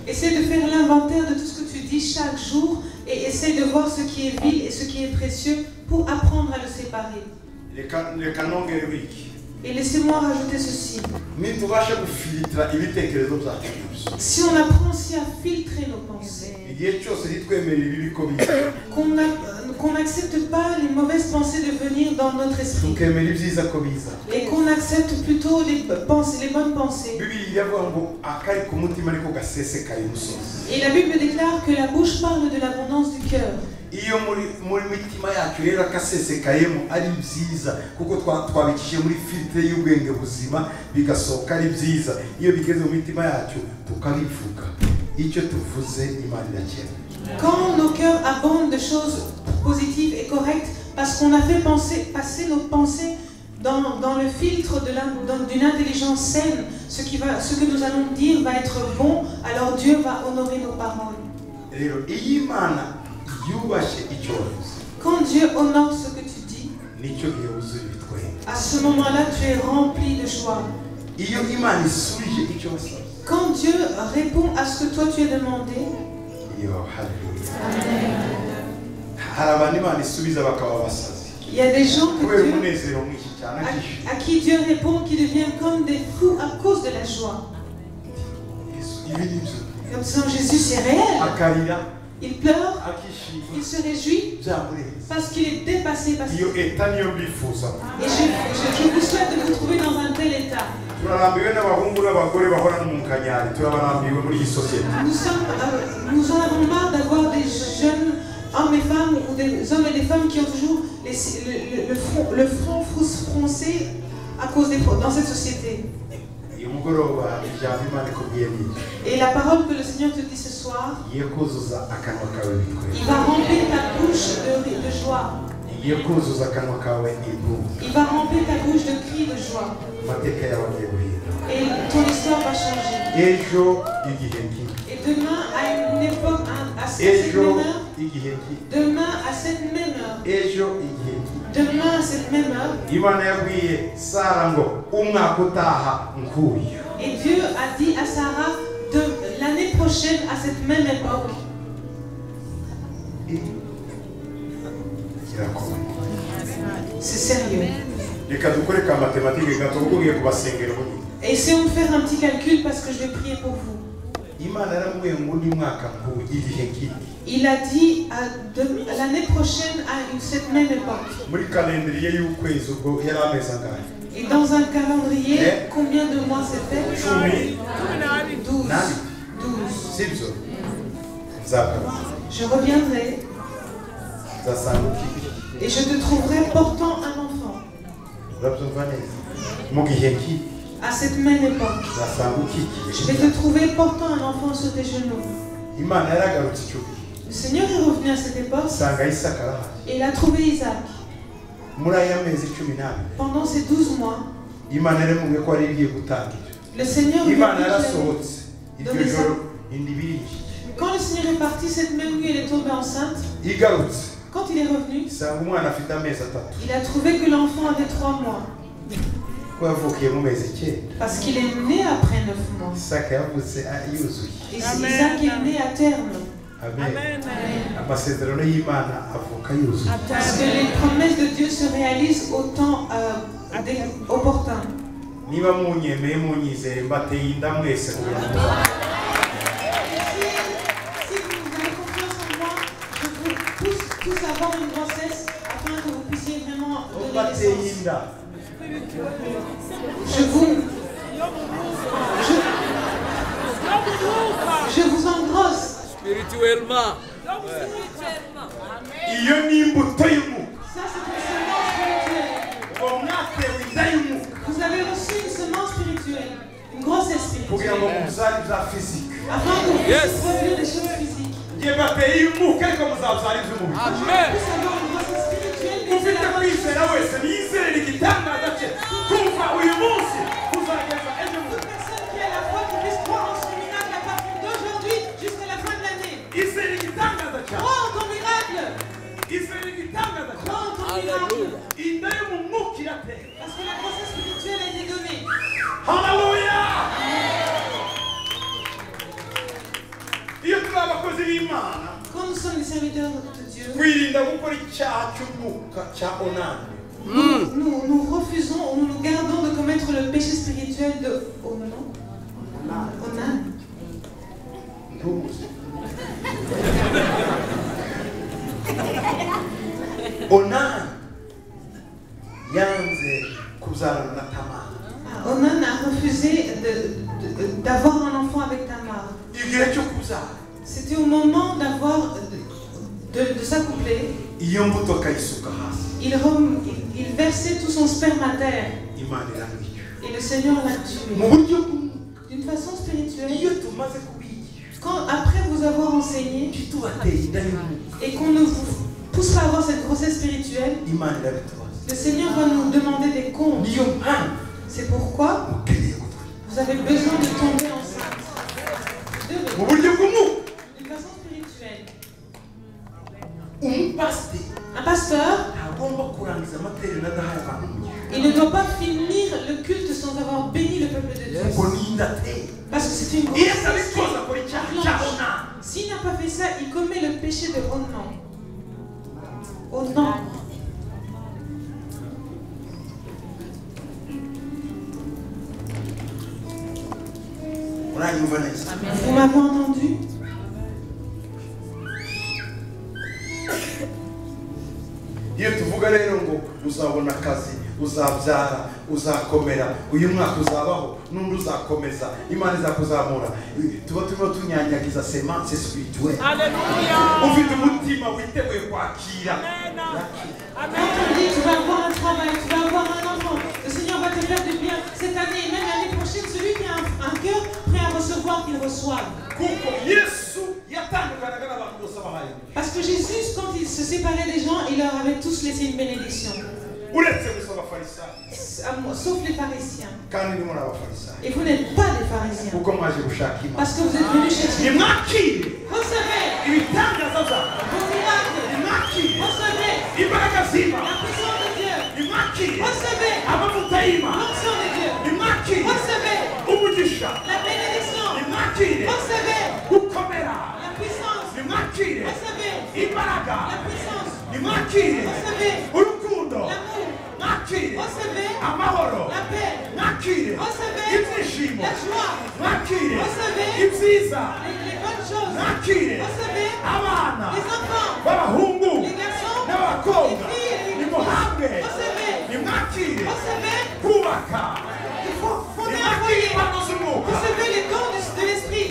Essaie de faire l'inventaire de tout ce que tu dis chaque jour et essaie de voir ce qui est vil et ce qui est précieux pour apprendre à le séparer. Et laissez-moi rajouter ceci. Si on apprend aussi à filtrer nos pensées, qu'on n'accepte pas les mauvaises pensées de venir dans notre esprit et qu'on accepte plutôt les bonnes pensées. Et la Bible déclare que la bouche parle de l'abondance du cœur. iyo muri mitima yacu rero akasesekayemo ari byiza kuko twabikije muri filtre y'ubwenge buzima bigasohoka ari byiza iyo bigeze mu mitima yacu tukabivuga icyo tuvuze Imana irakira. Quand nos cœurs abondent de choses positives et correctes parce qu'on a fait passer nos pensées dans le filtre d'une intelligence saine, ce que nous allons dire va être bon, alors Dieu va honorer nos paroles. Quand Dieu honore ce que tu dis, à ce moment-là, tu es rempli de joie. Quand Dieu répond à ce que toi tu as demandé, il y a des gens à qui Dieu répond qui deviennent comme des fous à cause de la joie. Comme disant Jésus, c'est réel. Il pleure, il se réjouit parce qu'il est dépassé. Et je vous souhaite de vous trouver dans un tel état. Nous en avons marre d'avoir des jeunes hommes et femmes ou des hommes et des femmes qui ont toujours le front froncé à cause dans cette société. Et la parole que le Seigneur te dit ce soir, il va remplir ta bouche de joie. Il va remplir ta bouche de cris de joie. Et ton histoire va changer. Et demain, à une époque, à cette même heure, demain à cette même heure, demain à cette même heure, et Dieu a dit à Sarah de l'année prochaine à cette même époque. C'est sérieux. Essayons de faire un petit calcul parce que je vais prier pour vous. Il a dit à l'année prochaine à cette même époque. Et dans un calendrier, combien de mois c'est fait? 12. 12. Je reviendrai. Et je te trouverai portant un enfant. À cette même époque, je vais te trouver portant un enfant sur tes genoux. Le Seigneur est revenu à cette époque et il a trouvé Isaac. Pendant ces 12 mois, le Seigneur lui a dit quand le Seigneur est parti, cette même nuit, elle est tombée enceinte. Quand il est revenu, il a trouvé que l'enfant avait 3 mois. Parce qu'il est né après 9 mois. Et Isaac est né à terme. Amen. Parce que les promesses de Dieu se réalisent au temps opportun. Si vous avez confiance en moi, je vous pousse tous à avoir une grossesse afin que vous puissiez vraiment donner naissance. Je vous engrosse. Spirituellement. Ça, c'est une semence spirituelle. Vous avez reçu une semence spirituelle, une grossesse spirituelle. Afin que vous puissiez produire des choses physiques. Amen. Vous savez, une grossesse spirituelle, mais c'est la bonne personne qui a la foi qui puisse croire en ce miracle à partir d'aujourd'hui jusqu'à la fin de l'année. Crois en ton miracle. Crois en ton miracle. Parce que la grossesse spirituelle a été donnée. Alléluia. Quand nous sommes les serviteurs de Dieu, nous refusons, nous gardons de commettre le péché spirituel de Onan. Onan a refusé d'avoir un enfant avec Tamar. C'était au moment de s'accoupler, iyo mbuto akayisuka hasi il versait tout son sperme à terre. imana iramwica Et le Seigneur l'a tué. mu buryo bw'umwuka D'une façon spirituelle, iyo tumaze kubigisha quand après vous avoir enseigné ntitubateye inda y'umwuka et qu'on ne vous pousse pas à avoir cette grossesse spirituelle, imana irabitubaza le Seigneur va nous demander des comptes. niyo mpamvu C'est pourquoi mukeneye gutwita vous avez besoin de tomber enceinte. mu buryo bw'umwuka D'une façon spirituelle. umupasiteri Un pasteur, ntagomba kurangiza amateraniro adahaye abantu umugisha il ne doit pas finir le culte sans avoir béni le peuple de Dieu. kuko niyo ateye Parce que c'est une iyo grosse atabikoza akora icyaha cyabona S'il n'a pas fait ça, il commet le péché de Onan. Onan. uranyumva neza Vous m'avez entendu? iyo tuvuga rero ngo uzabona akazi uzabyara uzakomera uyu mwaka uzabaho n'undi uzakomeza imana izakuzamura tuba turimo tunyanyagiza semanse spirituelle ufite umutima witeguye kwakira Quand on dit tu vas avoir un travail, tu vas avoir un enfant, le Seigneur va te faire du bien cette année et même l'année prochaine, celui qui a un cœur prêt à recevoir, qu'il reçoive. kuko yesu yatandukanaga n'abantu bose abahaye Parce que Jésus, quand il se séparait des gens, il leur avait tous laissé une bénédiction. uretse gusa abafarisayo Sauf les pharisiens. kandi ni muri abafarisayo Et vous n'êtes pas des pharisiens. kuko mwaje gushaka imana Parce que vous êtes venus chercher. nimwakire Recevez ibitangaza byawe vos miracles. nimwakire Recevez imbaraga z'imana la puissance de Dieu. nimwakire Recevez amavuta y'imana l'onction de Dieu. nimwakire Recevez umugisha la bénédiction. nimwakire Recevez gukomera la puissance. nimwakire Recevez imbaraga la puissance. nimwakire Recevez urukundo l'amour. mwakire Recevez amahoro la paix. mwakire Recevez ibyishimo la joie. mwakire Recevez ibyiza les bonnes choses. mwakire Recevez abana les enfants, b'abahungu les garçons, n'abakobwa les filles, les nimuhabwe Recevez. nimwakire Recevez. kubaka Il faut fonder un nimwakire foyer. impano z'umwuka Recevez les dons de l'esprit.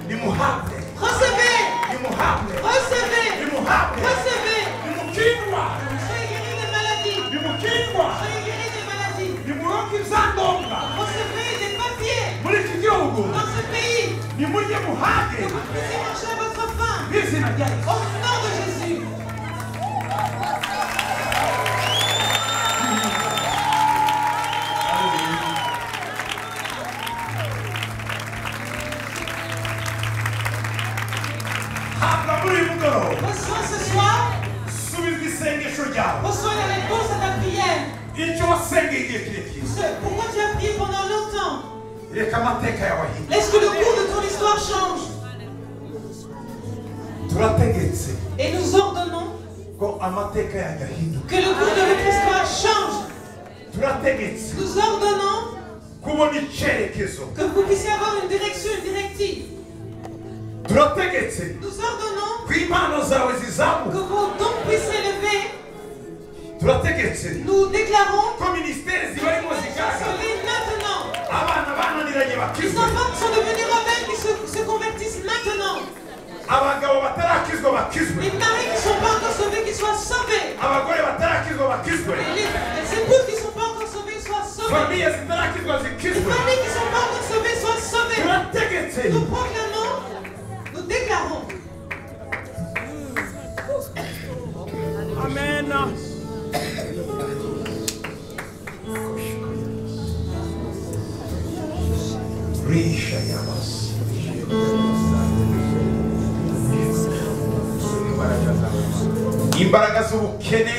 nimuhabwe Recevez. nimuhabwe Recevez. nimuhabwe Recevez. nimukirwa Soyez guéris des maladies. nimukirwa Soyez guéris des maladies. nimuronke ibyangombwa Recevez des papiers muri iki gihugu dans ce pays. nimurye muhage Que vous puissiez manger à votre faim. n'izina rya yesu Au nom de Jésus. habwa muri uyu mugoroba Reçois ce soir. subiza isengesho ryawe Reçois la réponse à ta prière. icyo wasengeye igihe kirekire Pourquoi tu as prié pendant longtemps? reka amateka yawe ahinde Laisse que le cours de ton histoire change. turategetse Et nous ordonnons ko amateka yanjye ahinduka que le cours de votre histoire change. turategetse Nous ordonnons kubona icyerekezo que vous puissiez avoir une direction, une directive. turategetse Nous ordonnons ko impano zawe que zizamuka vos dons puissent s'élever. turategetse Nous déclarons ko minisiteri zibarimo zigaragara que maintenant, abana bananiranye les bakizwe enfants qui sont devenus rebelles, qui se convertissent maintenant. abagabo batarakizwa bakizwe Les maris qui ne sont pas encore sauvés, qu'ils soient sauvés. abagore batarakizwa bakizwe Et les épouses qui ne sont pas encore sauvées, soient sauvées. famiye zitarakizwa Les zikizwe familles qui ne sont pas encore sauvées, soient sauvées. turategetse Nous proclamons, nous déclarons. Amen. risha yabasi imbaraga z'ubukene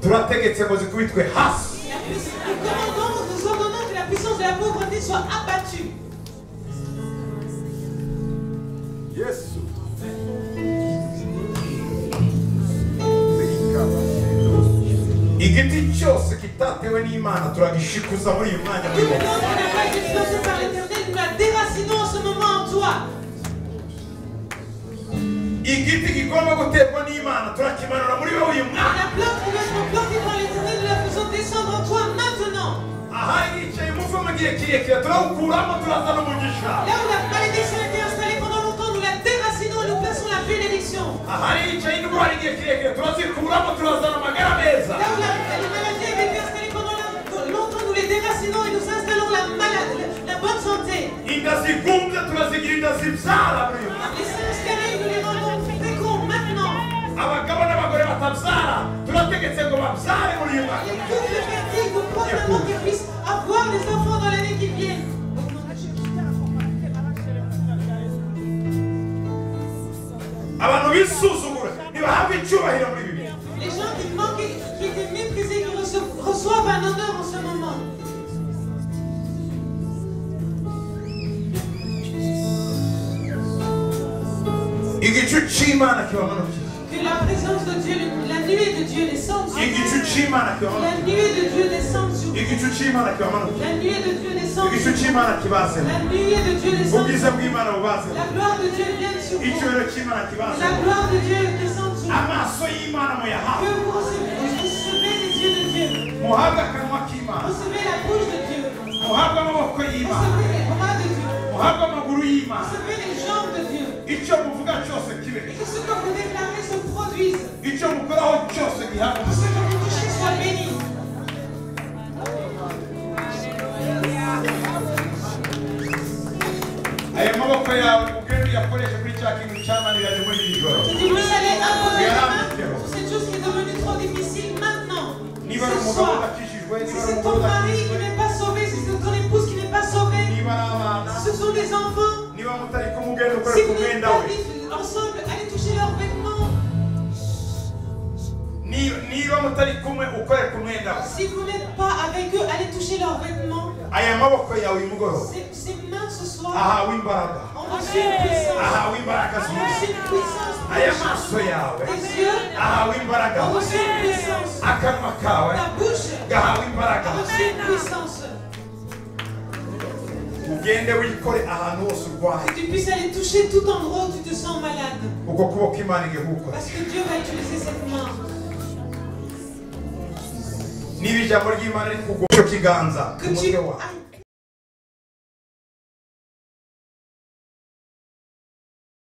turategetse ngo zikubitwe hasi Nous ordonnons que la puissance de la pauvreté soit abattue. yesu igiti cyose kitatewe n'imana turagishikuza muri uyu mwanya Tout le monde qui n'a pas été placé par l'éternel, nous la déracinons en ce moment en toi. igiti kigomba guterwa n'imana turakimanura muri wowe uyu mwanya La plante qui doit être plantée par l'éternel, nous la faisons descendre en toi maintenant. aha yicaye umuva mu gihe kirekire turawukuramo turazana umugisha Là où la malédiction a été installée pendant longtemps, nous la déracinons et nous plaçons la bénédiction. guérison. ahari yicaye indwara igihe kirekire turazikuramo turazana amagara meza. Là où la maladie avait été installée pendant longtemps, nous les déracinons et nous installons la bonne santé. Inda zigumye turazigira inda zibyara muri uyu mwaka. Les seins stériles, nous les rendons féconds maintenant. Abagabo n'abagore batabyara turategetse ngo babyare muri uyu mwaka. Les couples fertiles, nous proclamons qu'ils puissent avoir des enfants dans l'année qui vient. Abantu bisuzugura ntibahabwe icyubahiro muri ibi bintu. Les gens qui manquent, qui étaient méprisés, qui reçoivent un honneur en ce moment. Igicu cy'Imana kibamanukira. Que la présence de Dieu, la nuée de Dieu descende sur Igicu vous. cy'Imana La kibamanukira. nuée de Dieu descende sur vous. Igicu cy'Imana kibamanukira. La nuée de Dieu descend Igicu sur vous. cy'Imana kibazemo. La nuée de Dieu descend Ubwiza sur vous. bw'Imana bubazemo. La gloire de Dieu vient sur vous. Icyubahiro cy'Imana La kibazemo. gloire de Dieu descend sur vous. Amaso y'Imana muyahawe. Que vous recevez les yeux de Dieu. Muhabwe akanwa k'Imana. Recevez la bouche de Dieu. Muhabwe amaboko y'Imana. Recevez les bras de Dieu. Muhabwe amaguru y'Imana. Recevez les jambes de Dieu. Icyo muvuga cyose kibe. Et que ce que vous déclarez se produise. Icyo mukoraho cyose gihabwe Que ce que vous touchez soit béni. aya maboko yawe ugende uyakoreshe kuri cya kintu cyamaniranye muri iri joro. Que tu puisses aller imposer la main sur cette chose qui est devenue trop difficile maintenant. Niba ari Ce umugabo soir. udakijijwe, Si niba ari c'est umugore ton mari qui udakijijwe, n'est pas sauvé, si c'est ton épouse qui n'est pas sauvée, niba ari abana, ce sont des enfants. niba mutari kumugenda ukore Si ku vous n'êtes mwenda pas we, vivre ensemble, allez toucher leurs vêtements. niba mutari kumwe ukore ku mwenda we. Si vous n'êtes pas avec eux, allez toucher leurs vêtements. aya maboko yawe uyu mugoroba Ces mains ce soir ahawe imbaraga, ont reçu une puissance. ahawe imbaraga Ont reçu z'umubiri. une puissance. aya maso yawe Tes yeux ahawe imbaraga, ont reçu une puissance. akanwa kawe Ta bouche gahawe imbaraga. a reçu une puissance. ugende wikore ahantu hose urwaye, Que tu puisses aller toucher tout endroit où tu te sens malade. ubwo kuboko Imana igiye gukora. Parce que Dieu va utiliser cette main. niba ijambo ry'Imana riri kugwa icyo kiganza Que ku tu mutwe wawe, ailles